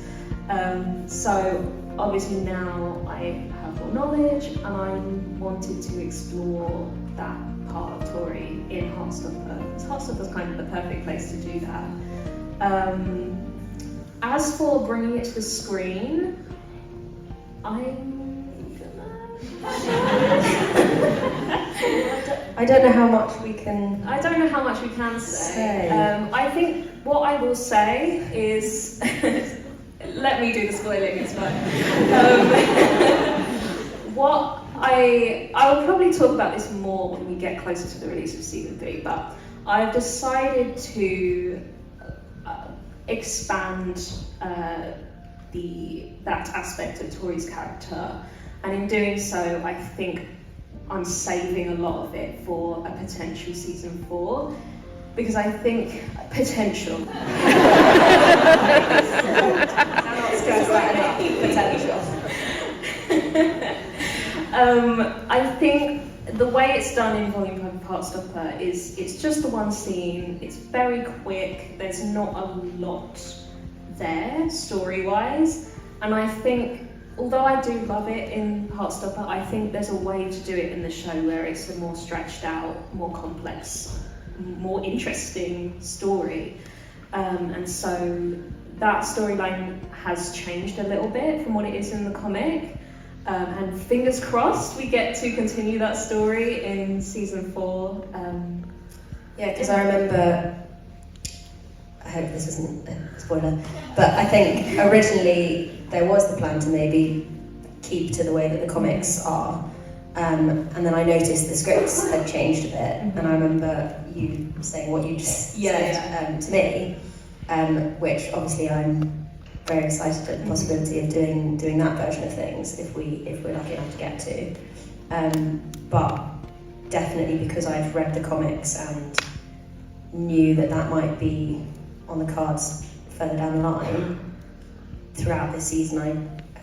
So obviously now I have more knowledge and I wanted to explore that part of Tori in Heartstopper. Heartstopper is kind of the perfect place to do that. As for bringing it to the screen, I don't know how much we can. I don't know how much we can say. I think what I will say is, let me do the spoiling. It's fine. I will probably talk about this more when we get closer to the release of season 3. But I've decided to expand that aspect of Tori's character, and in doing so, I think I'm saving a lot of it for a potential season 4, because I think potential. I think the way it's done in Volume 5 of Heartstopper is it's just the one scene. It's very quick. There's not a lot there story-wise, and I think, although I do love it in Heartstopper, I think there's a way to do it in the show where it's a more stretched out, more complex, more interesting story. And so that storyline has changed a little bit from what it is in the comic. And fingers crossed we get to continue that story in season 4. Yeah, because I remember, I hope this isn't a spoiler, but I think originally there was the plan to maybe keep to the way that the comics are. And then I noticed the scripts had changed a bit, and I remember you saying what you just said to me, which obviously I'm very excited at the possibility of doing that version of things if we're lucky enough to get to. But definitely because I've read the comics and knew that might be on the cards further down the line, throughout this season I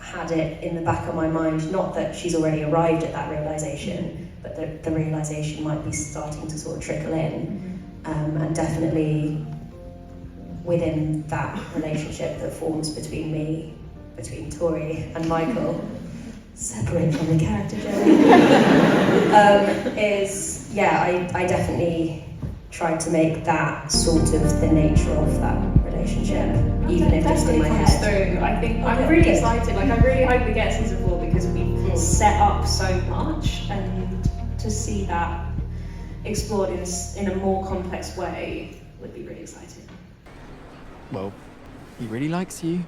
had it in the back of my mind, not that she's already arrived at that realisation, but that the realisation might be starting to sort of trickle in. And definitely within that relationship that forms between Tori and Michael, separate from the character journey, I definitely tried to make that sort of the nature of that relationship, even if just in my head. Through. I think I'm really excited. Like, I really hope we get season 4 because we've set up so much, and to see that explored in a more complex way would be really exciting. Well, he really likes you.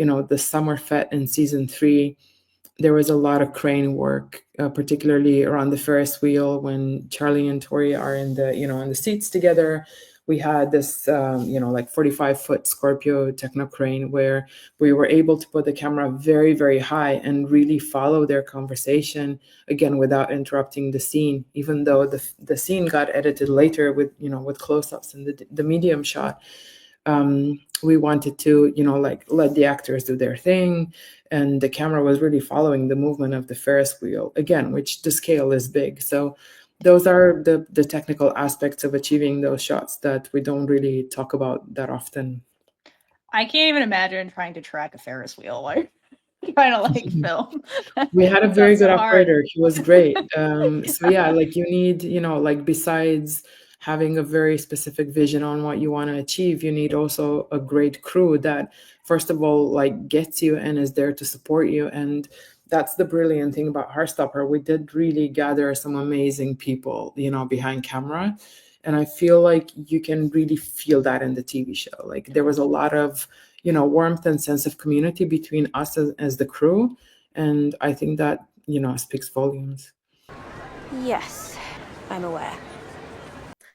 the summer fete in season 3, there was a lot of crane work, particularly around the Ferris wheel when Charlie and Tori are in the seats together. We had this, 45-foot Scorpio techno crane where we were able to put the camera very, very high and really follow their conversation, again, without interrupting the scene, even though the scene got edited later with close-ups and the medium shot. We wanted to, let the actors do their thing. And the camera was really following the movement of the Ferris wheel, again, which the scale is big. So those are the technical aspects of achieving those shots that we don't really talk about that often. I can't even imagine trying to track a Ferris wheel like trying to film. We had a very good so operator. hard. He was great. So yeah, you need, besides having a very specific vision on what you want to achieve, you need also a great crew that, first of all, gets you and is there to support you. And that's the brilliant thing about Heartstopper. We did really gather some amazing people, behind camera. And I feel like you can really feel that in the TV show. There was a lot of, warmth and sense of community between us as the crew. And I think that, speaks volumes. Yes, I'm aware.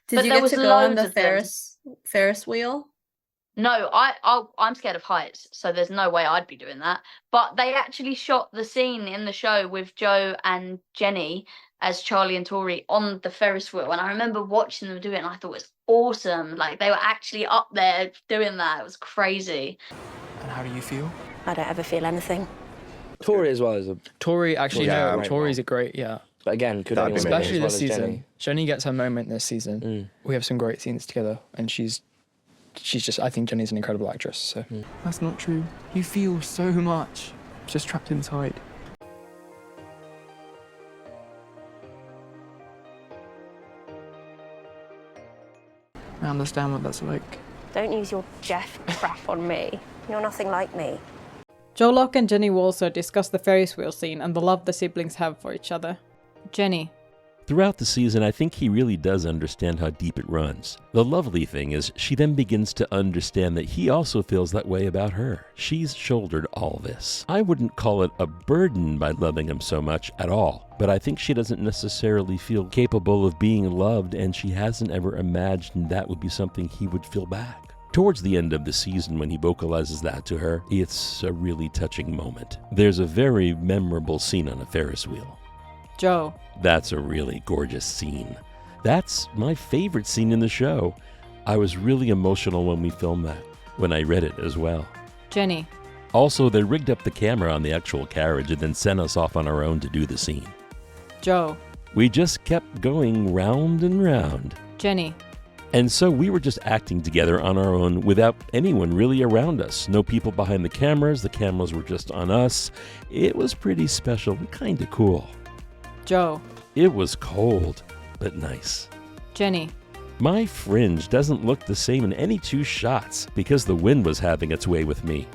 Did you get to go on the Ferris wheel? No, I'm scared of heights, so there's no way I'd be doing that. But they actually shot the scene in the show with Joe and Jenny as Charlie and Tori on the Ferris wheel, and I remember watching them do it, and I thought it was awesome. They were actually up there doing that. It was crazy. And how do you feel? I don't ever feel anything. Tori as well as a... Tori, actually, Yeah, no, Tori's a great, yeah. But again, could anyone especially as well this as season. Jenny. Jenny gets her moment this season. We have some great scenes together, and she's just, I think Jenny's an incredible actress. So That's not true. You feel so much, just trapped inside. I understand what that's like. Don't use your Jeff crap on me. You're nothing like me. Joe Locke and Jenny Walser discuss the Ferris wheel scene and the love the siblings have for each other. Jenny. Throughout the season, I think he really does understand how deep it runs. The lovely thing is, she then begins to understand that he also feels that way about her. She's shouldered all this. I wouldn't call it a burden by loving him so much at all, but I think she doesn't necessarily feel capable of being loved, and she hasn't ever imagined that would be something he would feel back. Towards the end of the season, when he vocalizes that to her, it's a really touching moment. There's a very memorable scene on a Ferris wheel. Joe. That's a really gorgeous scene. That's my favorite scene in the show. I was really emotional when we filmed that, when I read it as well. Jenny. Also, they rigged up the camera on the actual carriage and then sent us off on our own to do the scene. Joe. We just kept going round and round. Jenny. And so we were just acting together on our own without anyone really around us. No people behind the cameras were just on us. It was pretty special and kind of cool. Joe. It was cold, but nice. Jenny. My fringe doesn't look the same in any two shots because the wind was having its way with me.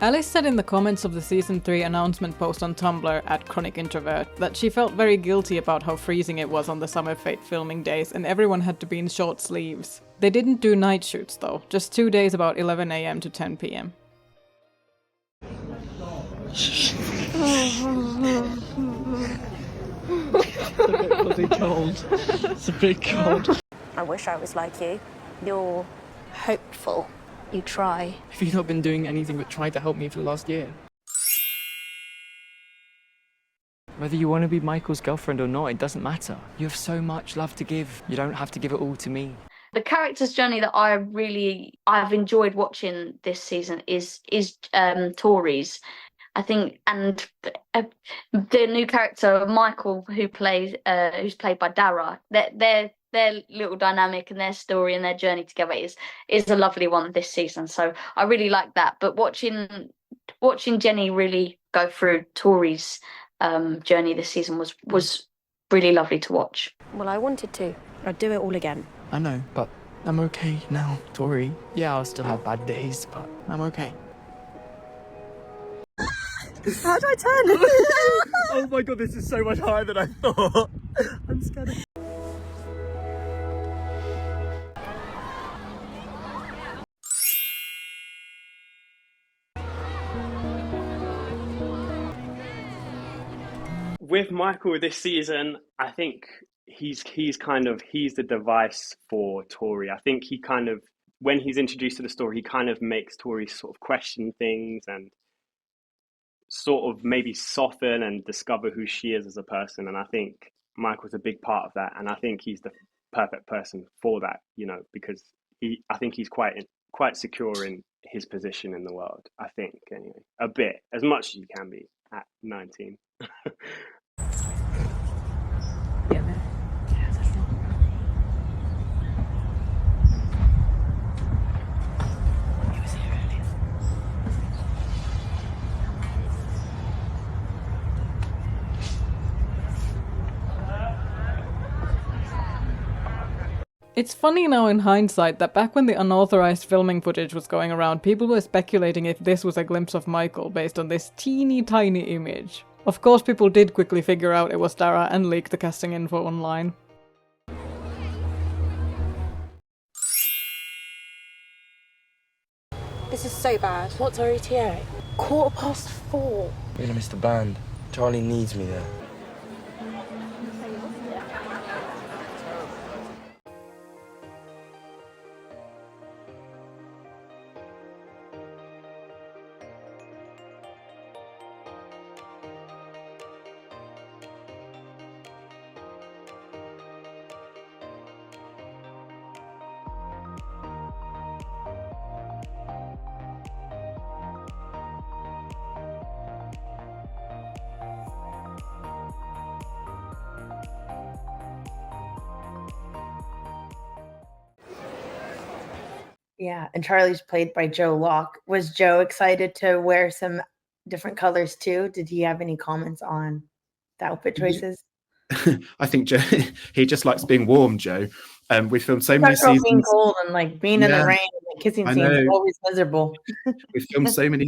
Alice said in the comments of the Season 3 announcement post on Tumblr at Chronic Introvert that she felt very guilty about how freezing it was on the Summer Fate filming days and everyone had to be in short sleeves. They didn't do night shoots though, just 2 days about 11 AM to 10 PM. It's a bit bloody cold. It's a bit cold. I wish I was like you. You're hopeful. You try. Have you not been doing anything but trying to help me for the last year? Whether you want to be Michael's girlfriend or not, it doesn't matter. You have so much love to give. You don't have to give it all to me. The character's journey that I've enjoyed watching this season is Tori's. I think, and the new character Michael, who's played by Dara, their little dynamic and their story and their journey together is a lovely one this season. So I really like that. But watching Jenny really go through Tori's journey this season was really lovely to watch. Well, I wanted to. I'd do it all again. I know, but I'm okay now, Tori. Yeah, I'll still have bad days, but I'm okay. How do I turn? Oh my god, this is so much higher than I thought. I'm scared. with Michael this season, I think he's the device for Tori. I think he kind of, when he's introduced to the story, he kind of makes Tori sort of question things and sort of maybe soften and discover who she is as a person. And I think Michael's a big part of that. And I think he's the perfect person for that, you know, because I think he's quite secure in his position in the world. I think, anyway, a bit, as much as you can be at 19. It's funny now in hindsight that back when the unauthorized filming footage was going around, people were speculating if this was a glimpse of Michael based on this teeny tiny image. Of course, people did quickly figure out it was Dara and leak the casting info online. This is so bad. What's our ETA? 4:15. We're gonna miss the band. Charlie needs me there. Yeah, and Charlie's played by Joe Locke. Was Joe excited to wear some different colors too? Did he have any comments on the outfit choices? I think Joe, he just likes being warm, Joe. We filmed so many Being seasons. cold and like being in the rain, and kissing I scenes are know. always miserable. We filmed so many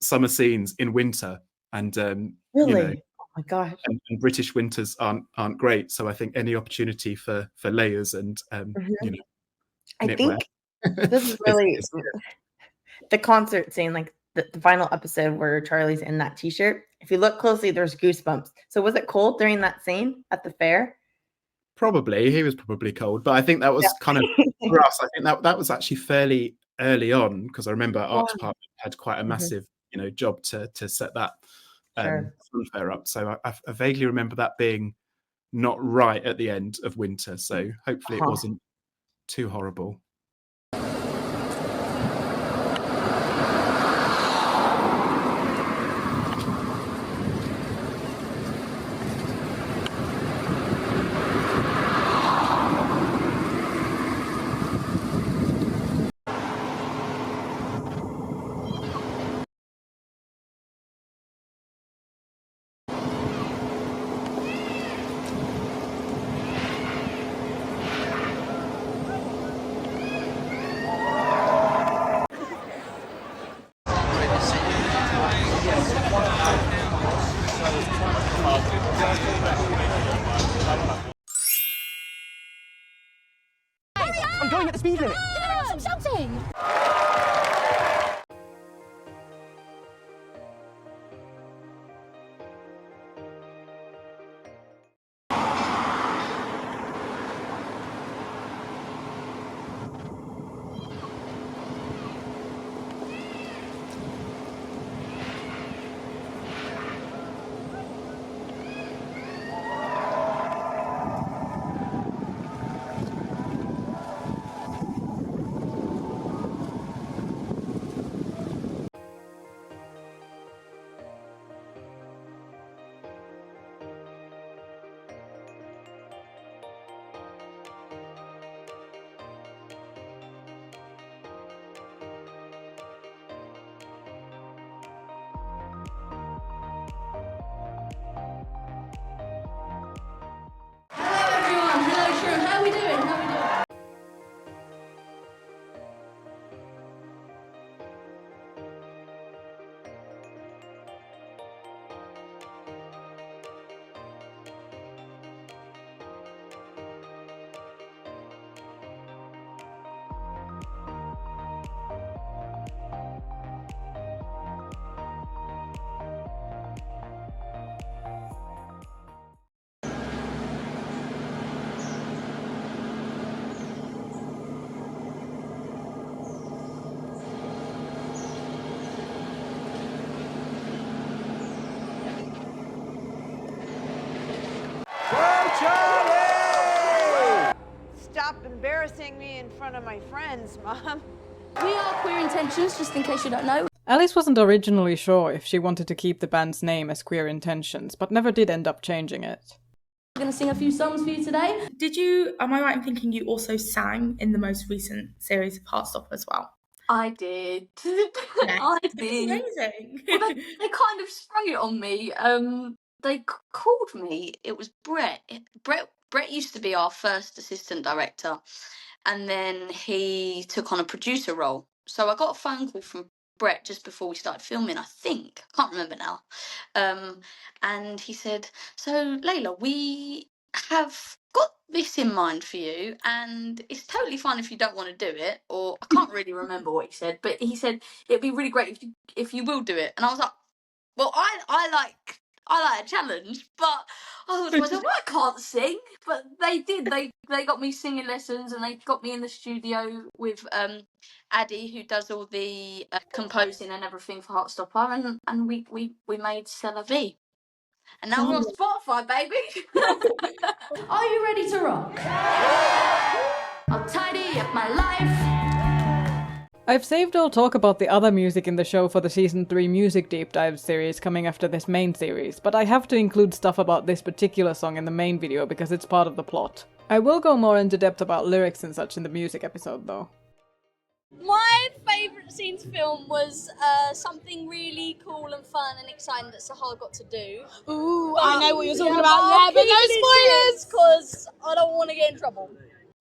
summer scenes in winter, and Really? you know, Oh my gosh. and British winters aren't great. So I think any opportunity for layers and you know, I knitwear. think this is really the concert scene, like the final episode where Charlie's in that t-shirt. If you look closely, there's goosebumps. So was it cold during that scene at the fair? Probably, he was probably cold, but I think that was kind of for us. I think that was actually fairly early on, because I remember Art Department had quite a massive, you know, job to set that funfair up. So I vaguely remember that being not right at the end of winter. So hopefully it wasn't too horrible. I'm going at the speed limit. I'm shouting. Charlie! Stop embarrassing me in front of my friends, Mom. We are Queer Intentions, just in case you don't know. Alice wasn't originally sure if she wanted to keep the band's name as Queer Intentions, but never did end up changing it. I'm going to sing a few songs for you today. Am I right in thinking you also sang in the most recent series of Heartstopper as well? I did. I did. Amazing. Well, they kind of sprung it on me. They called me. It was Brett. Brett used to be our first assistant director, and then he took on a producer role. So I got a phone call from Brett just before we started filming, I think. I can't remember now. And he said, "So, Layla, we have got this in mind for you, and it's totally fine if you don't want to do it." Or I can't really remember what he said, but he said it'd be really great if you will do it. And I was like, well, I like a challenge, but I thought to myself, well, I can't sing. But they did. They got me singing lessons, and they got me in the studio with Addie, who does all the composing and everything for Heartstopper, and we made C'est la Vie. And now we're on Spotify, baby. Are you ready to rock? I'll tidy up my life. I've saved all talk about the other music in the show for the Season 3 Music Deep Dive series coming after this main series, but I have to include stuff about this particular song in the main video because it's part of the plot. I will go more into depth about lyrics and such in the music episode though. My favourite scene to film was something really cool and fun and exciting that Sahar got to do. Ooh, I know what you're talking about. Yeah, but no spoilers, because I don't want to get in trouble.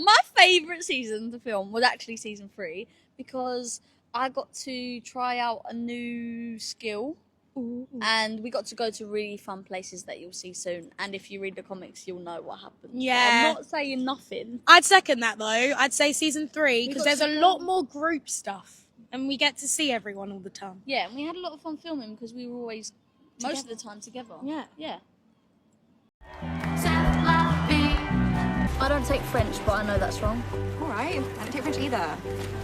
My favourite season to film was actually season 3 because I got to try out a new skill. Ooh. And we got to go to really fun places that you'll see soon. And if you read the comics, you'll know what happens. Yeah. I'm not saying nothing. I'd second that though. I'd say season 3 because there's a lot more group stuff and we get to see everyone all the time. Yeah, and we had a lot of fun filming because we were always, most of the time, together. Yeah. Yeah. I don't take French, but I know that's wrong. Alright, I don't take French either.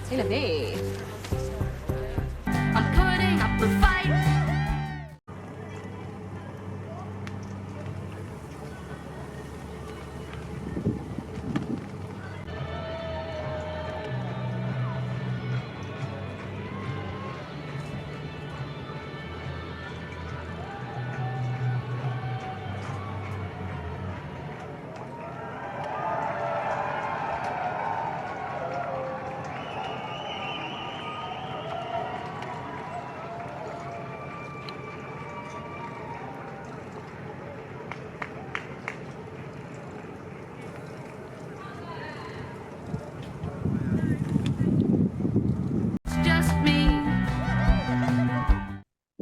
C'est la vie. I'm putting up a fight.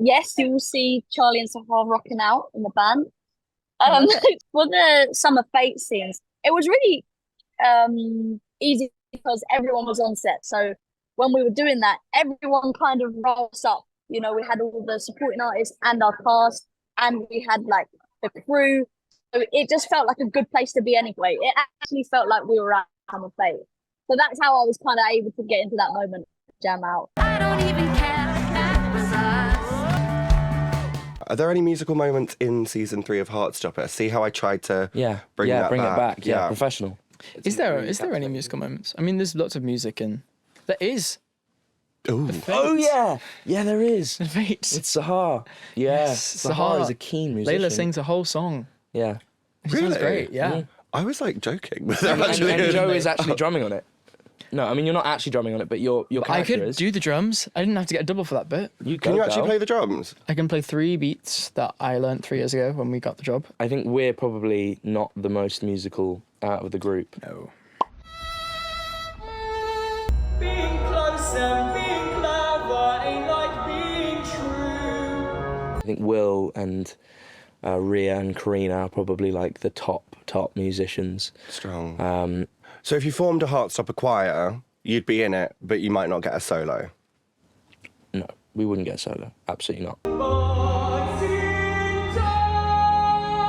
Yes, you will see Charlie and Sahar rocking out in the band. For the summer fate scenes, it was really easy because everyone was on set. So when we were doing that, everyone kind of rolls up. You know, we had all the supporting artists and our cast, and we had like the crew. So it just felt like a good place to be anyway. It actually felt like we were at summer fate. So that's how I was kind of able to get into that moment, jam out. I don't even care. Are there any musical moments in season 3 of Heartstopper? See how I tried to bring it back? Yeah, professional. Is there any musical moments? I mean, there's lots of music and there is. Ooh. Oh yeah, yeah, there is. The Fates. It's Sahar. Yeah, Yes, Sahar is a keen musician. Layla sings a whole song. Yeah, She sounds great. Yeah. Mhm. I was like joking, but And Joe is actually drumming on it. No, I mean you're not actually drumming on it, but your I character could is. do the drums. I didn't have to get a double for that bit. Can you actually play the drums? I can play 3 beats that I learnt 3 years ago when we got the job. I think we're probably not the most musical out of the group. No. Being close and being clever ain't like being true. I think Will and Rhea and Karina are probably like the top musicians. Strong. So if you formed a Heartstopper choir, you'd be in it, but you might not get a solo. No, we wouldn't get a solo. Absolutely not. But in time,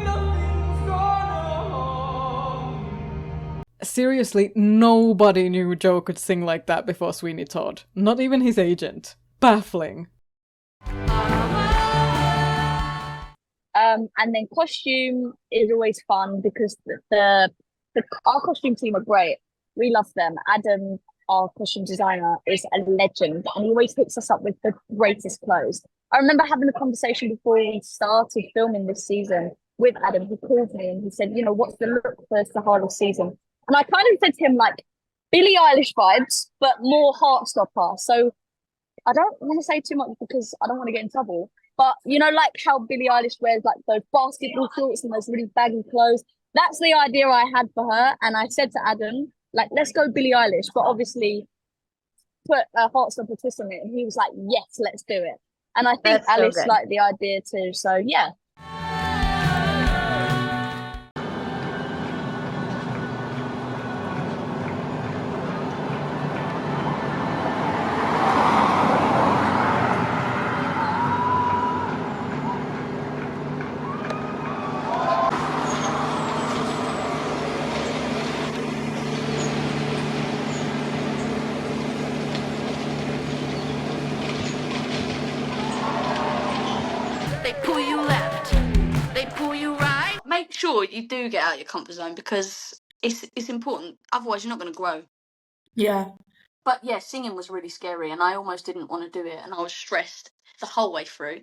nothing's gonna harm. Seriously, nobody knew Joe could sing like that before Sweeney Todd. Not even his agent. Baffling. And then costume is always fun because our costume team are great. We love them. Adam, our costume designer, is a legend, and he always hooks us up with the greatest clothes. I remember having a conversation before we started filming this season with Adam. He called me and he said, you know, what's the look for Sahara's season? And I kind of said to him, like, Billie Eilish vibes, but more Heartstopper. So I don't want to say too much because I don't want to get in trouble. But you know, like how Billie Eilish wears like those basketball shorts and those really baggy clothes. That's the idea I had for her. And I said to Adam, like, let's go Billie Eilish, but obviously put a Heartstopper twist on it. And he was like, yes, let's do it. And I think That's so Alice good. liked the idea too. So yeah. They pull you left, they pull you right. Make sure you do get out of your comfort zone because it's important. Otherwise, you're not going to grow. Yeah. But yeah, singing was really scary, and I almost didn't want to do it, and I was stressed the whole way through.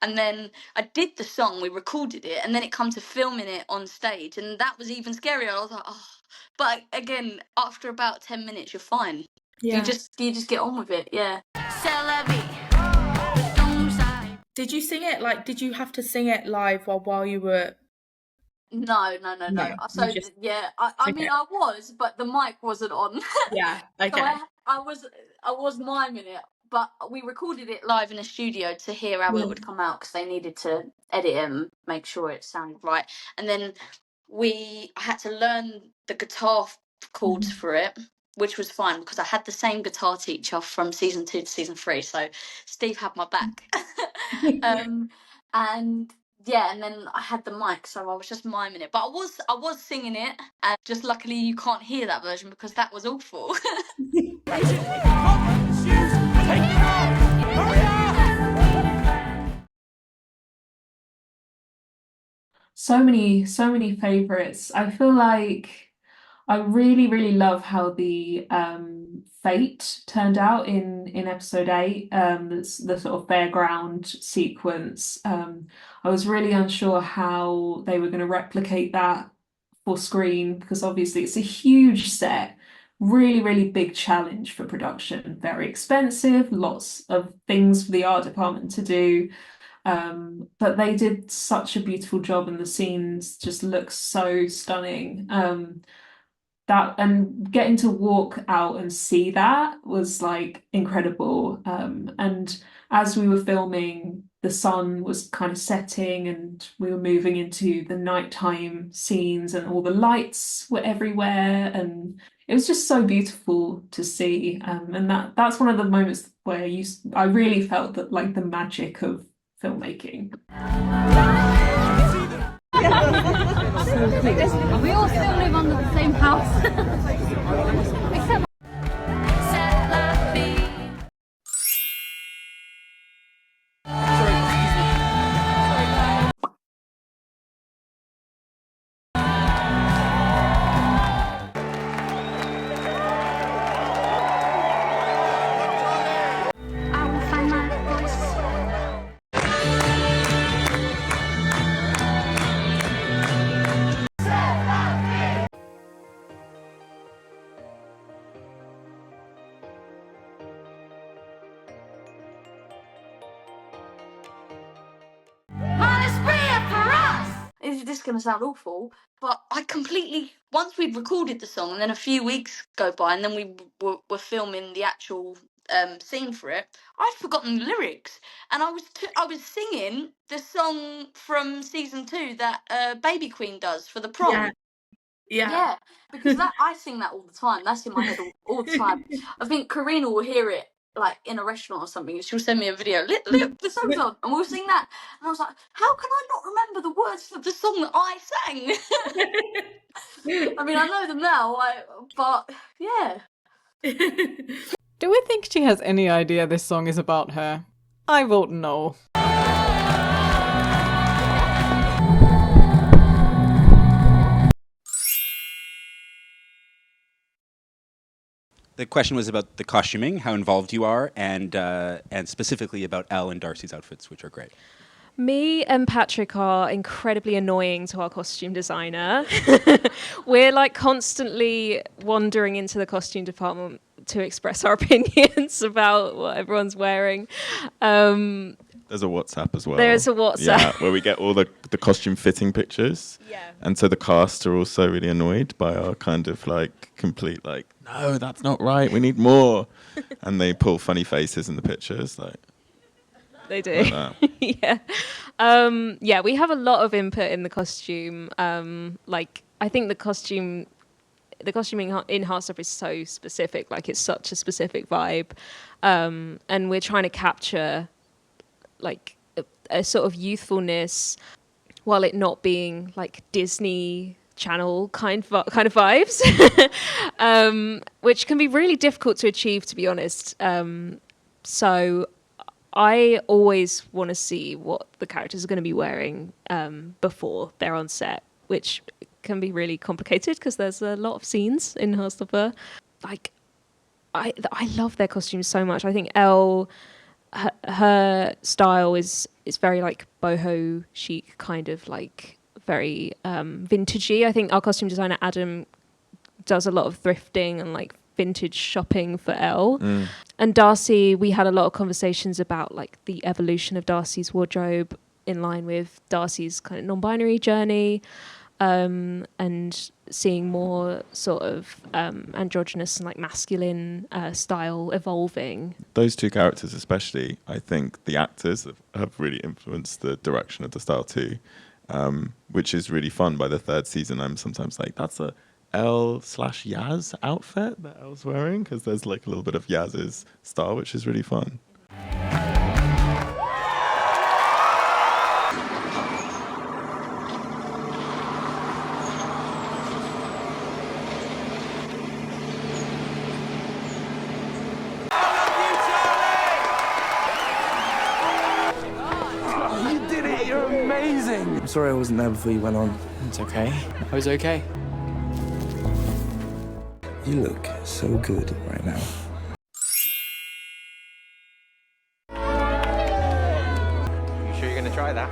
And then I did the song, we recorded it, and then it come to filming it on stage, and that was even scarier. I was like, oh. But again, after about 10 minutes, you're fine. Yeah. You just get on with it. Yeah. Did you sing it? Like, did you have to sing it live while you were? No. So you just- yeah, I mean, Okay. I was, but the mic wasn't on. Yeah. Okay. So I was miming it, but we recorded it live in a studio to hear how Yeah. it would come out because they needed to edit it and make sure it sounded right. And then I had to learn the guitar chords for it, which was fine because I had the same guitar teacher from season 2 to season 3. So Steve had my back. And yeah, and then I had the mic, so I was just miming it. But I was singing it, and just luckily you can't hear that version because that was awful. So many favorites. I feel like I really love how the fate turned out in episode 8. The sort of fairground sequence. I was really unsure how they were going to replicate that for screen because obviously it's a huge set, really big challenge for production, very expensive, lots of things for the art department to do. But they did such a beautiful job and the scenes just look so stunning. That and getting to walk out and see that was like incredible. And as we were filming, the sun was kind of setting and we were moving into the nighttime scenes and all the lights were everywhere and it was just so beautiful to see. And that's one of the moments where I really felt that like the magic of filmmaking. We all still live under the same house. Except This is going to sound awful, but once we'd recorded the song and then a few weeks go by and then we were filming the actual scene for it, I'd forgotten the lyrics and I was singing the song from season 2 that Baby Queen does for the prom. Yeah, because I sing that all the time. That's in my head all the time. I think Karina will hear it like in a restaurant or something. She'll send me a video. Look, the song's on, and we'll sing that. And I was like, how can I not remember the words of the song that I sang? I mean, I know them now, but yeah. Do we think she has any idea this song is about her? I vote no. The question was about the costuming, how involved you are, and specifically about Elle and Darcy's outfits, which are great. Me and Patrick are incredibly annoying to our costume designer. We're like constantly wandering into the costume department to express our opinions about what everyone's wearing. There's a WhatsApp as well. There's a WhatsApp. Yeah, where we get all the costume fitting pictures. Yeah. And so the cast are also really annoyed by our kind of like complete like, no, that's not right. We need more. And they pull funny faces in the pictures. Like they do. Yeah. We have a lot of input in the costume. Like I think the costuming in Heartstopper is so specific. Like it's such a specific vibe. And we're trying to capture like a sort of youthfulness while it not being like Disney Channel kind of vibes, which can be really difficult to achieve, to be honest. So I always want to see what the characters are going to be wearing before they're on set, which can be really complicated because there's a lot of scenes in Heartstopper. Like, I love their costumes so much. I think Elle, her style is very like boho chic, kind of like very vintagey. I think our costume designer Adam does a lot of thrifting and like vintage shopping for Elle. And Darcy, we had a lot of conversations about like the evolution of Darcy's wardrobe in line with Darcy's kind of non-binary journey, and seeing more sort of androgynous and like masculine style evolving. those two characters especially, I think the actors have really influenced the direction of the style too, which is really fun. By the third season, I'm sometimes like, that's a Elle/Yaz outfit that Elle's wearing, because there's like a little bit of Yaz's style, which is really fun. You did it! You're amazing! I'm sorry I wasn't there before you went on. It's okay. I was okay. You look so good right now. You sure you're gonna try that?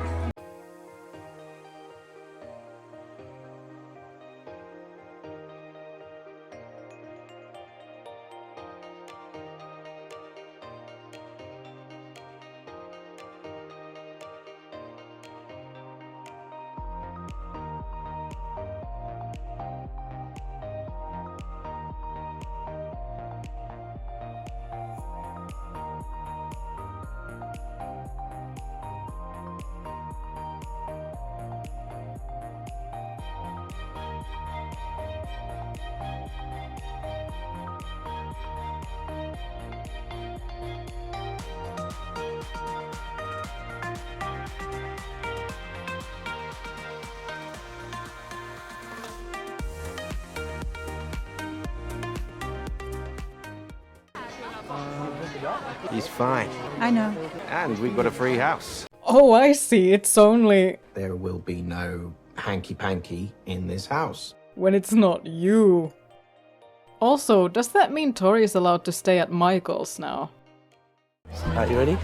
He's fine. I know. And we've got a free house. Oh, I see. It's only There will be no hanky-panky in this house. when it's not you. Also, does that mean Tori is allowed to stay at Michael's now? Are you ready?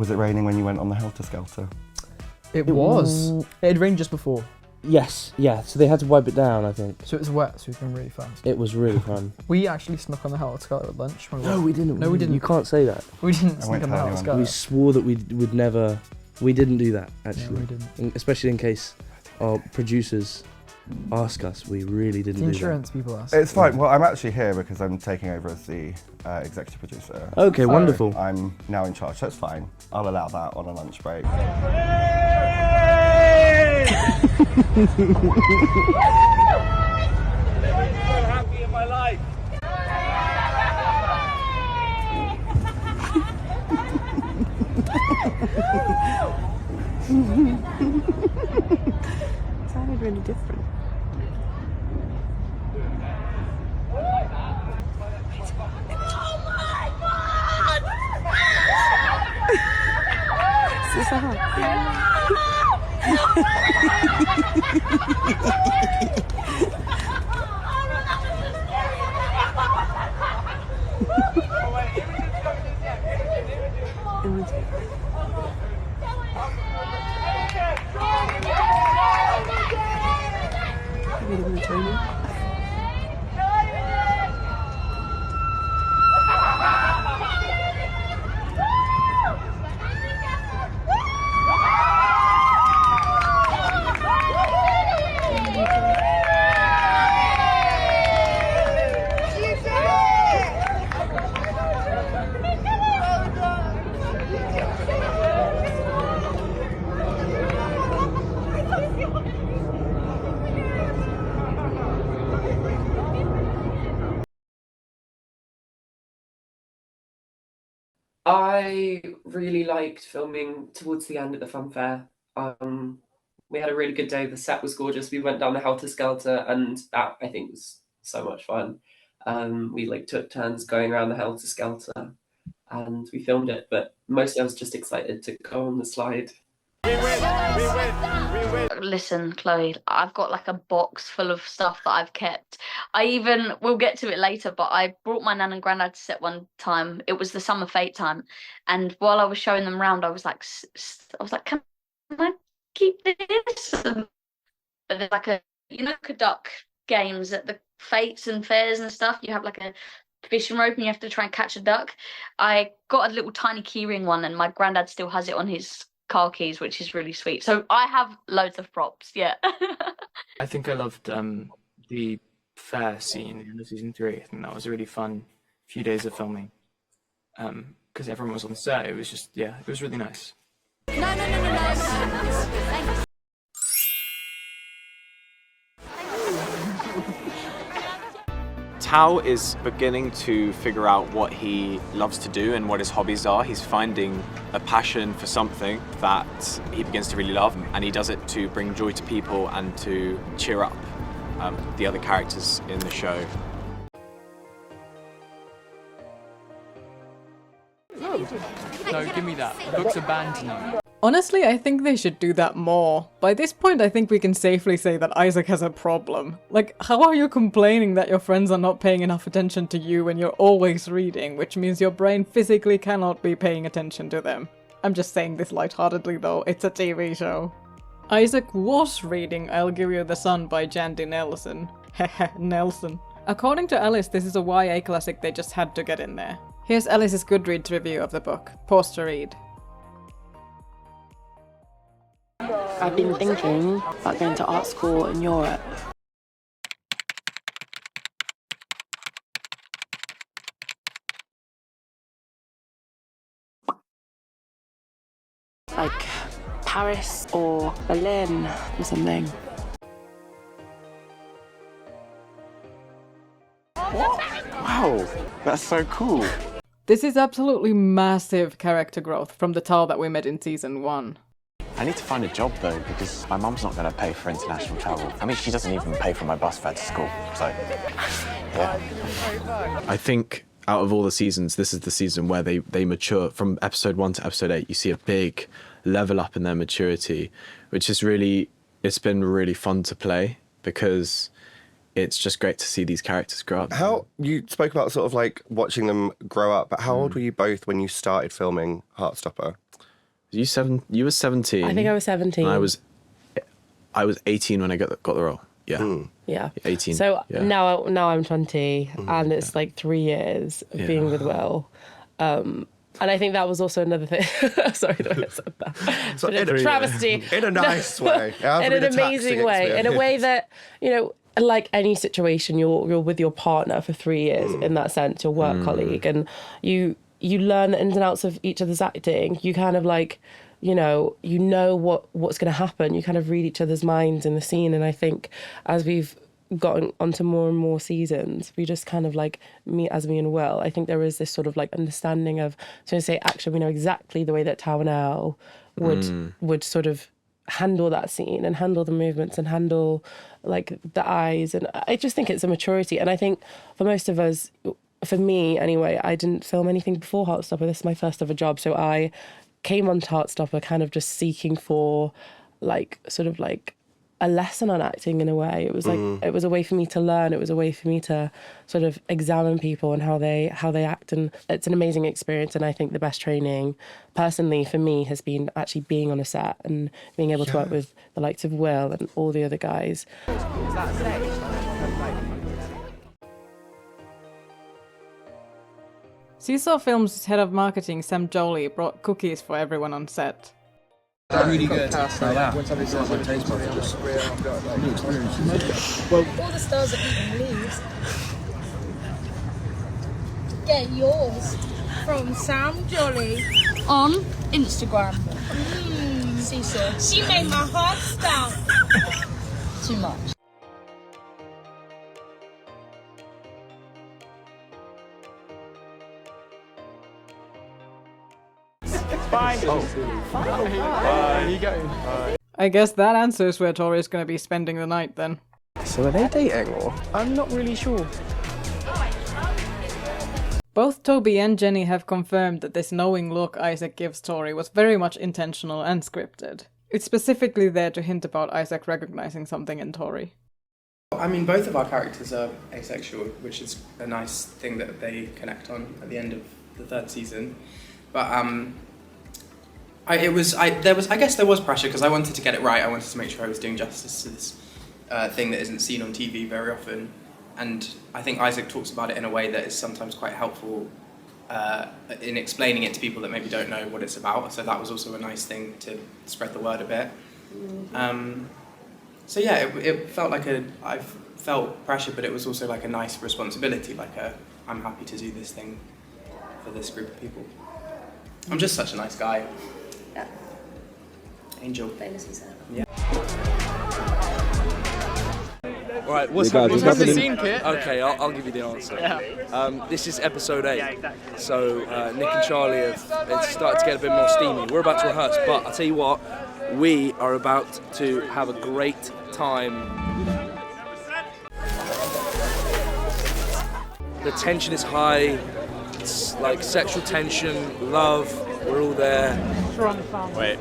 Was it raining when you went on the Helter Skelter? It was. It had rained just before. Yes, yeah, so they had to wipe it down, I think. So it was wet, so we've been really fast. It was really fun. We actually snuck on the Helter Skelter at lunch. No, we didn't. No, we didn't. You can't say that. We didn't sneak on the Helter Skelter. We swore that we would never... We didn't do that, actually. No, we didn't. Especially in case our producers ask us, we really didn't do that. The insurance people ask. It's fine. Well, I'm actually here because I'm taking over as the executive producer. Okay, So wonderful. I'm now in charge, so it's fine. I'll allow that on a lunch break. Happy in my life. It sounded really different. Is this I really liked filming towards the end at the fun fair. We had a really good day. The set was gorgeous. We went down the Helter Skelter, and that I think was so much fun. We took turns going around the Helter Skelter, and we filmed it. But mostly I was just excited to go on the slide. Listen, Chloe, I've got a box full of stuff that I've kept. We'll get to it later, but I brought my nan and granddad to set one time. It was the summer fete time, and while I was showing them around, I was like, can I keep this? But there's duck games at the fetes and fairs and stuff. You have a fishing rope and you have to try and catch a duck. I got a little tiny keyring one, and my granddad still has it on his car keys, which is really sweet. So I have loads of props. Yeah. I think I loved the fair scene in season 3. I think that was a really fun few days of filming. Because everyone was on set. It was just, it was really nice. No. Tao is beginning to figure out what he loves to do and what his hobbies are. He's finding a passion for something that he begins to really love, and he does it to bring joy to people and to cheer up the other characters in the show. No, give me that. The book's a band now. Honestly, I think they should do that more. By this point, I think we can safely say that Isaac has a problem. How are you complaining that your friends are not paying enough attention to you when you're always reading, which means your brain physically cannot be paying attention to them? I'm just saying this lightheartedly though, it's a TV show. Isaac was reading I'll Give You the Sun by Jandy Nelson. Heh Nelson. According to Alice, this is a YA classic they just had to get in there. Here's Alice's Goodreads review of the book. Pause to read. I've been thinking about going to art school in Europe. Like Paris or Berlin or something. Wow, that's so cool. This is absolutely massive character growth from the Tal that we met in season 1. I need to find a job though, because my mum's not going to pay for international travel. I mean, she doesn't even pay for my bus fare to school, so yeah. I think out of all the seasons, this is the season where they mature. From episode 1 to episode 8, you see a big level up in their maturity, which is it's been really fun to play, because it's just great to see these characters grow up. You spoke about watching them grow up, but how old were you both when you started filming Heartstopper? You were 17. I think I was 17. And I was 18 when I got the role. Yeah. Yeah. 18. So yeah. now I'm 20, and it's like 3 years of being with Will. And I think that was also another thing. Sorry that I said that. So but a travesty. In a nice way. In an amazing way. In a way that, you know, like any situation, you're with your partner for 3 years in that sense, your work colleague, and you learn the ins and outs of each other's acting. You kind of like, you know what's going to happen. You kind of read each other's minds in the scene. And I think as we've gotten onto more and more seasons, we just kind of like me and Will, I think there is this sort of like understanding of, so to say, actually we know exactly the way that Tao and Elle would sort of handle that scene and handle the movements and handle like the eyes. And I just think it's a maturity. And I think for most of us, for me anyway, I didn't film anything before Heartstopper. This is my first ever job, so I came on to Heartstopper kind of just seeking for like sort of like a lesson on acting in a way. It was like it was a way for me to learn. It was a way for me to sort of examine people and how they act, and it's an amazing experience. And I think the best training personally for me has been actually being on a set and being able to work with the likes of Will and all the other guys. Seesaw Films' head of marketing, Sam Jolie, brought cookies for everyone on set. Really good. Well, all the stars are eating leaves. Get yours from Sam Jolly on Instagram. Seesaw. She made my heart stop. Too much. Bye. Bye. You go. I guess that answers where Tori's going to be spending the night then. So are they dating or? I'm not really sure. Both Toby and Jenny have confirmed that this knowing look Isaac gives Tori was very much intentional and scripted. It's specifically there to hint about Isaac recognizing something in Tori. I mean, both of our characters are asexual, which is a nice thing that they connect on at the end of the 3rd season. But I guess there was pressure because I wanted to get it right. I wanted to make sure I was doing justice to this thing that isn't seen on TV very often. And I think Isaac talks about it in a way that is sometimes quite helpful in explaining it to people that maybe don't know what it's about. So that was also a nice thing to spread the word a bit. So yeah, it felt like I felt pressure, but it was also like a nice responsibility, like I'm happy to do this thing for this group of people. I'm just such a nice guy. Yeah. Angel. Famous, you said. Yeah. All right, what's the scene, Kit? Okay, I'll give you the answer. Yeah. This is episode 8, so Nick and Charlie have started to get a bit more steamy. We're about to rehearse, but I'll tell you what, we are about to have a great time. The tension is high, it's like sexual tension, love, we're all there. Wait,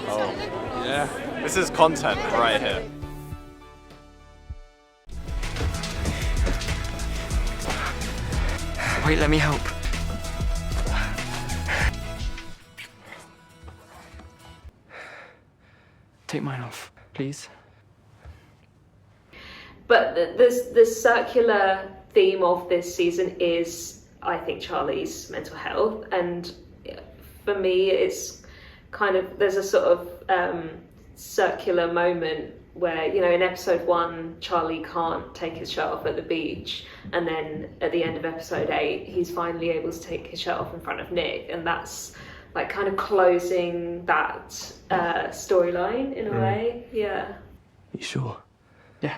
oh, yeah. This is content right here. Wait, let me help. Take mine off, please. But the circular theme of this season is, I think, Charlie's mental health. And for me, it's kind of, there's a sort of circular moment where, you know, in episode 1, Charlie can't take his shirt off at the beach, and then at the end of episode 8, he's finally able to take his shirt off in front of Nick, and that's like kind of closing that storyline in a way. Yeah. You sure? Yeah.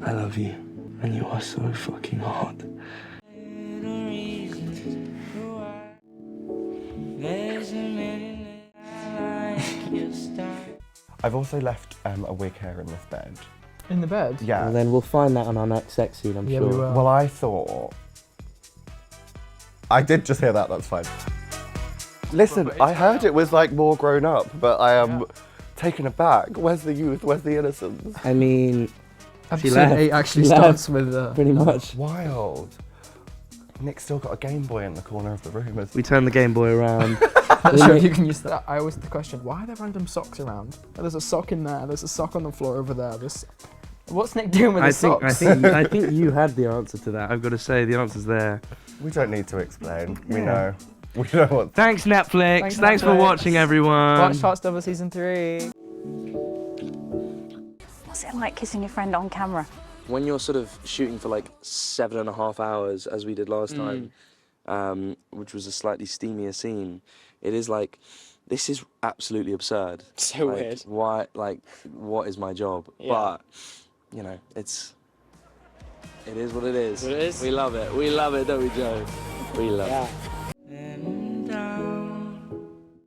I love you, and you are so fucking hot. I've also left a wig hair in this bed. In the bed? Yeah. And then we'll find that on our next sex scene, I'm sure. We will. Well, I thought... I did just hear that, that's fine. Listen, I heard it was like more grown up, but I am taken aback. Where's the youth? Where's the innocence? I mean, Episode 8 actually starts with pretty much. Wild. Nick's still got a Game Boy in the corner of the room. We turn the Game Boy around. Sure, you can use that. I always get the question, why are there random socks around? Oh, there's a sock in there, there's a sock on the floor over there. What's Nick doing with his socks? I think you had the answer to that. I've got to say, the answer's there. We don't need to explain. We know. We know what. Thanks, Netflix. Thanks for watching, everyone. Watch Heartstopper Season 3. What's it like kissing your friend on camera? When you're sort of shooting for like 7.5 hours, as we did last time, which was a slightly steamier scene, it is like, this is absolutely absurd. So like, weird. Why? Like, what is my job? Yeah. But you know, it is what it is. What it is. We love it. We love it, don't we, Joe? We love it.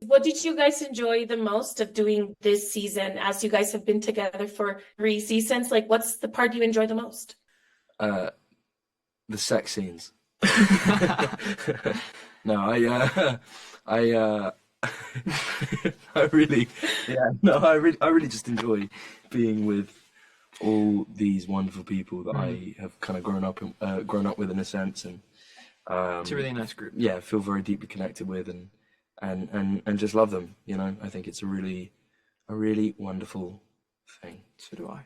What did you guys enjoy the most of doing this season, as you guys have been together for 3 seasons? Like, what's the part you enjoy the most? The sex scenes. No, I really just enjoy being with all these wonderful people that I have kind of grown up with in a sense, and it's a really nice group. Yeah, feel very deeply connected with, and just love them. You know, I think it's a really wonderful thing. So do I.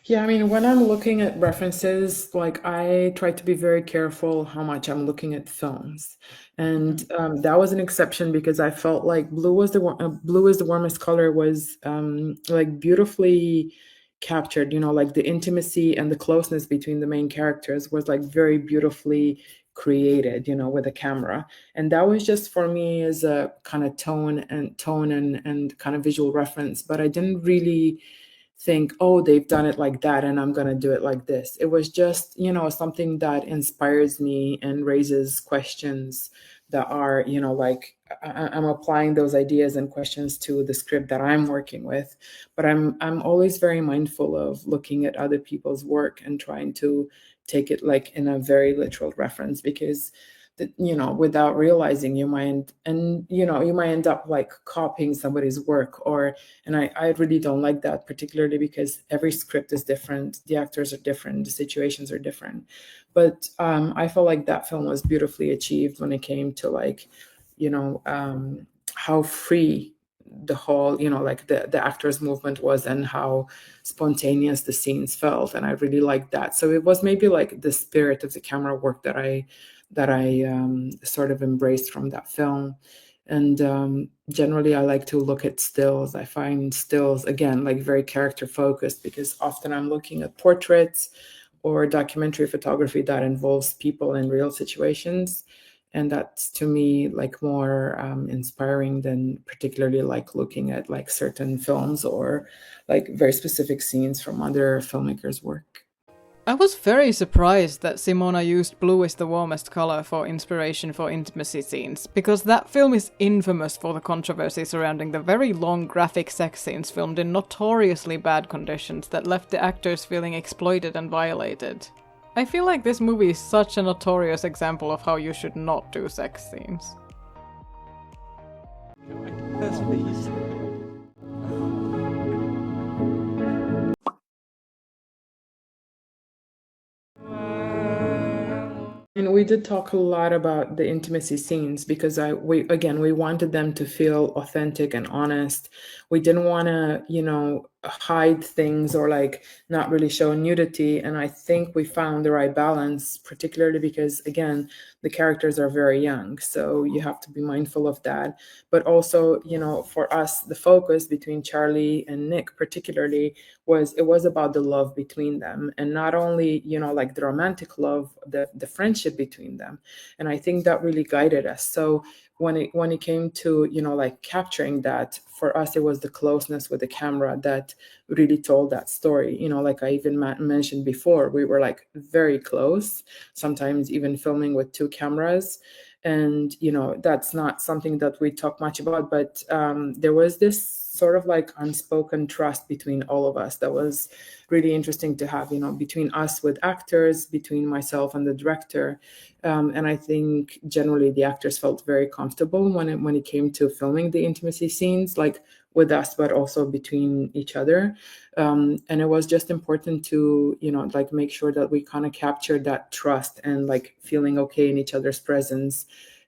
Yeah, I mean, when I'm looking at references, like I try to be very careful how much I'm looking at films, and that was an exception because I felt like blue is the warmest color was like beautifully captured. You know, like the intimacy and the closeness between the main characters was like very beautifully created. You know, with a camera, and that was just for me as a kind of tone and kind of visual reference, but I didn't really think, oh, they've done it like that and I'm going to do it like this. It was just, you know, something that inspires me and raises questions that are, you know, like I'm applying those ideas and questions to the script that I'm working with. But I'm always very mindful of looking at other people's work and trying to take it like in a very literal reference, because you know, without realizing you might end up like copying somebody's work, and I really don't like that, particularly because every script is different, the actors are different, the situations are different. But I felt like that film was beautifully achieved when it came to like, you know, how free the whole, you know, like the actors movement was and how spontaneous the scenes felt, and I really liked that. So it was maybe like the spirit of the camera work that I sort of embraced from that film. And generally I like to look at stills. I find stills, again, like very character focused, because often I'm looking at portraits or documentary photography that involves people in real situations, and that's to me like more inspiring than particularly like looking at like certain films or like very specific scenes from other filmmakers' work. I was very surprised that Simona used blue as the warmest color for inspiration for intimacy scenes, because that film is infamous for the controversy surrounding the very long graphic sex scenes filmed in notoriously bad conditions that left the actors feeling exploited and violated. I feel like this movie is such a notorious example of how you should not do sex scenes. Yes, please. And we did talk a lot about the intimacy scenes because we wanted them to feel authentic and honest. We didn't want to, you know, hide things or like not really show nudity. And I think we found the right balance, particularly because, again, the characters are very young. So you have to be mindful of that. But also, you know, for us, the focus between Charlie and Nick particularly was about the love between them. And not only, you know, like the romantic love, the friendship between them. And I think that really guided us. So when it came to, you know, like capturing that, for us, it was the closeness with the camera that really told that story. You know, like I even mentioned before, we were like very close, sometimes even filming with 2 cameras. And, you know, that's not something that we talk much about, but there was this sort of like unspoken trust between all of us that was really interesting to have, you know, between us with actors, between myself and the director. And I think generally the actors felt very comfortable when it came to filming the intimacy scenes. Like with us, but also between each other. And it was just important to, like make sure that we kind of captured that trust and like feeling okay in each other's presence.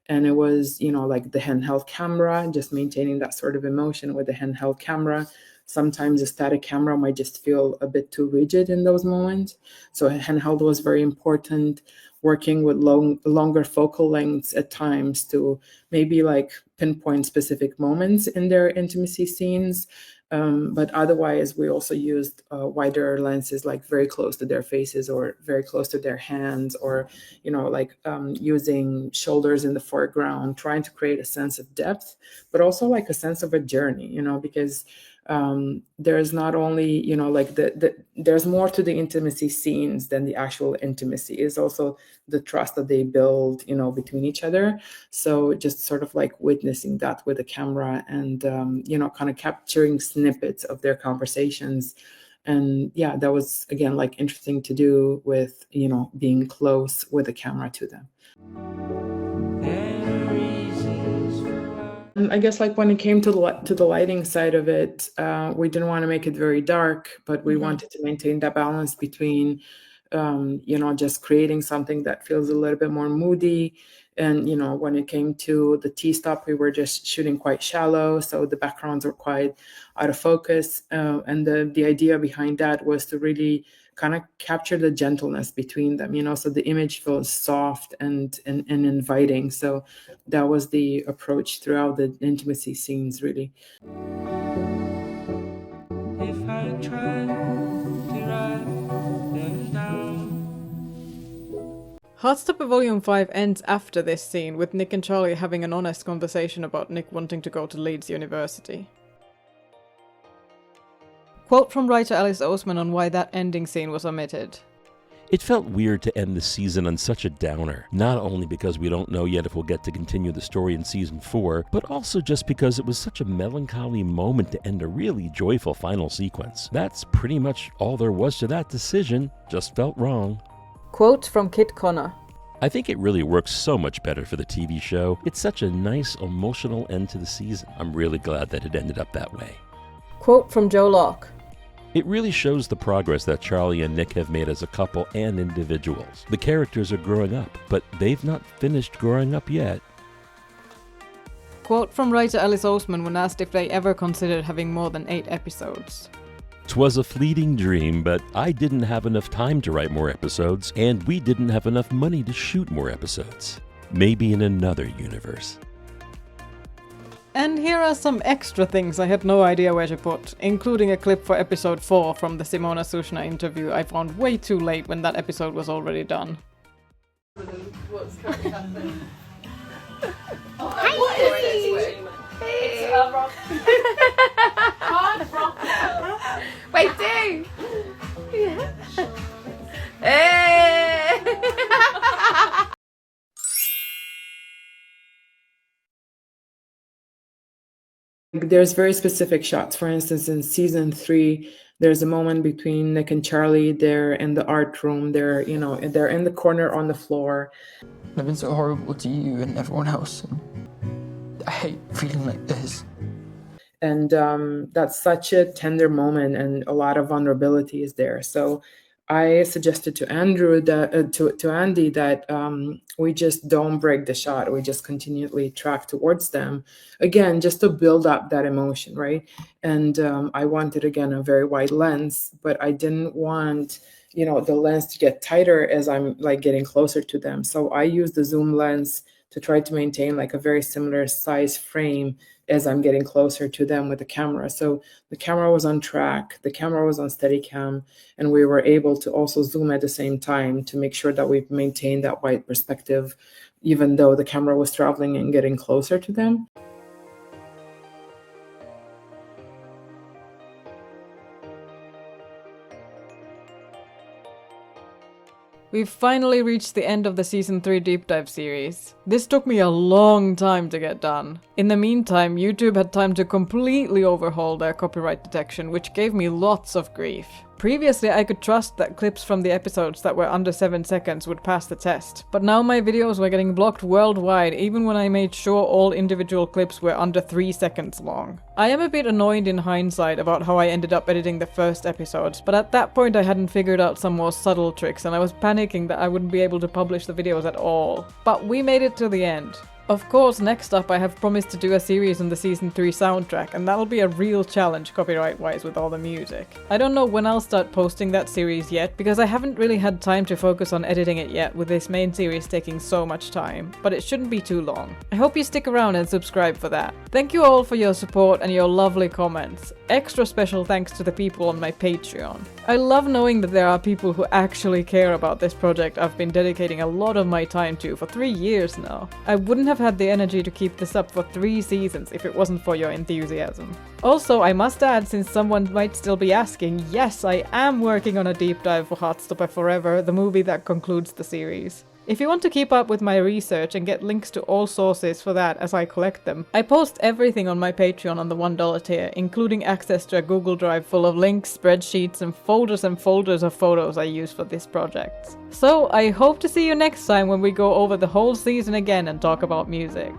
And it was, like the handheld camera, just maintaining that sort of emotion with the handheld camera. Sometimes a static camera might just feel a bit too rigid in those moments. So handheld was very important, working with longer focal lengths at times to maybe like pinpoint specific moments in their intimacy scenes. But otherwise, we also used wider lenses, like very close to their faces or very close to their hands, or, like using shoulders in the foreground, trying to create a sense of depth, but also like a sense of a journey, because there's not only, like there's more to the intimacy scenes than the actual intimacy. Is also the trust that they build, between each other. So just sort of like witnessing that with the camera and, kind of capturing snippets of their conversations. And yeah, that was, again, like interesting to do with, being close with the camera to them. I guess like when it came to the lighting side of it, we didn't want to make it very dark, but we wanted to maintain that balance between, just creating something that feels a little bit more moody. And, when it came to the T-stop, we were just shooting quite shallow, so the backgrounds were quite out of focus. And the idea behind that was to really kind of capture the gentleness between them, so the image feels soft and inviting. So that was the approach throughout the intimacy scenes, really. If I try to write them down. Heartstopper Volume 5 ends after this scene, with Nick and Charlie having an honest conversation about Nick wanting to go to Leeds University. Quote from writer Alice Oseman on why that ending scene was omitted. It felt weird to end the season on such a downer, not only because we don't know yet if we'll get to continue the story in Season 4, but also just because it was such a melancholy moment to end a really joyful final sequence. That's pretty much all there was to that decision, just felt wrong. Quote from Kit Connor. I think it really works so much better for the TV show. It's such a nice, emotional end to the season. I'm really glad that it ended up that way. Quote from Joe Locke. It really shows the progress that Charlie and Nick have made as a couple and individuals. The characters are growing up, but they've not finished growing up yet. Quote from writer Alice Oseman when asked if they ever considered having more than 8 episodes. 'Twas a fleeting dream, but I didn't have enough time to write more episodes, and we didn't have enough money to shoot more episodes. Maybe in another universe. And here are some extra things I had no idea where to put, including a clip for episode 4 from the Simona Sushna interview I found way too late when that episode was already done. What's currently happening? Hi! What is this? It's a rock. Hard rock. Wait, do! Yeah. Hey! There's very specific shots. For instance, in Season 3, there's a moment between Nick and Charlie. They're in the art room. They're in the corner on the floor. I've been so horrible to you and everyone else. I hate feeling like this. And that's such a tender moment, and a lot of vulnerability is there. So I suggested to Andrew that to Andy that we just don't break the shot. We just continually track towards them, again, just to build up that emotion, right? And I wanted, again, a very wide lens, but I didn't want the lens to get tighter as I'm like getting closer to them. So I used the zoom lens to try to maintain like a very similar size frame as I'm getting closer to them with the camera. So the camera was on track, the camera was on Steadicam, and we were able to also zoom at the same time to make sure that we maintained that wide perspective, even though the camera was traveling and getting closer to them. We've finally reached the end of the Season 3 Deep Dive series. This took me a long time to get done. In the meantime, YouTube had time to completely overhaul their copyright detection, which gave me lots of grief. Previously, I could trust that clips from the episodes that were under 7 seconds would pass the test, but now my videos were getting blocked worldwide even when I made sure all individual clips were under 3 seconds long. I am a bit annoyed in hindsight about how I ended up editing the first episodes, but at that point I hadn't figured out some more subtle tricks and I was panicking that I wouldn't be able to publish the videos at all. But we made it to the end. Of course, next up I have promised to do a series on the season 3 soundtrack, and that'll be a real challenge copyright-wise with all the music. I don't know when I'll start posting that series yet, because I haven't really had time to focus on editing it yet, with this main series taking so much time, but it shouldn't be too long. I hope you stick around and subscribe for that. Thank you all for your support and your lovely comments. Extra special thanks to the people on my Patreon. I love knowing that there are people who actually care about this project I've been dedicating a lot of my time to for 3 years now. I wouldn't have had the energy to keep this up for 3 seasons if it wasn't for your enthusiasm. Also, I must add, since someone might still be asking, yes, I am working on a deep dive for Heartstopper Forever, the movie that concludes the series. If you want to keep up with my research and get links to all sources for that as I collect them, I post everything on my Patreon on the $1 tier, including access to a Google Drive full of links, spreadsheets, and folders of photos I use for this project. So I hope to see you next time when we go over the whole season again and talk about music.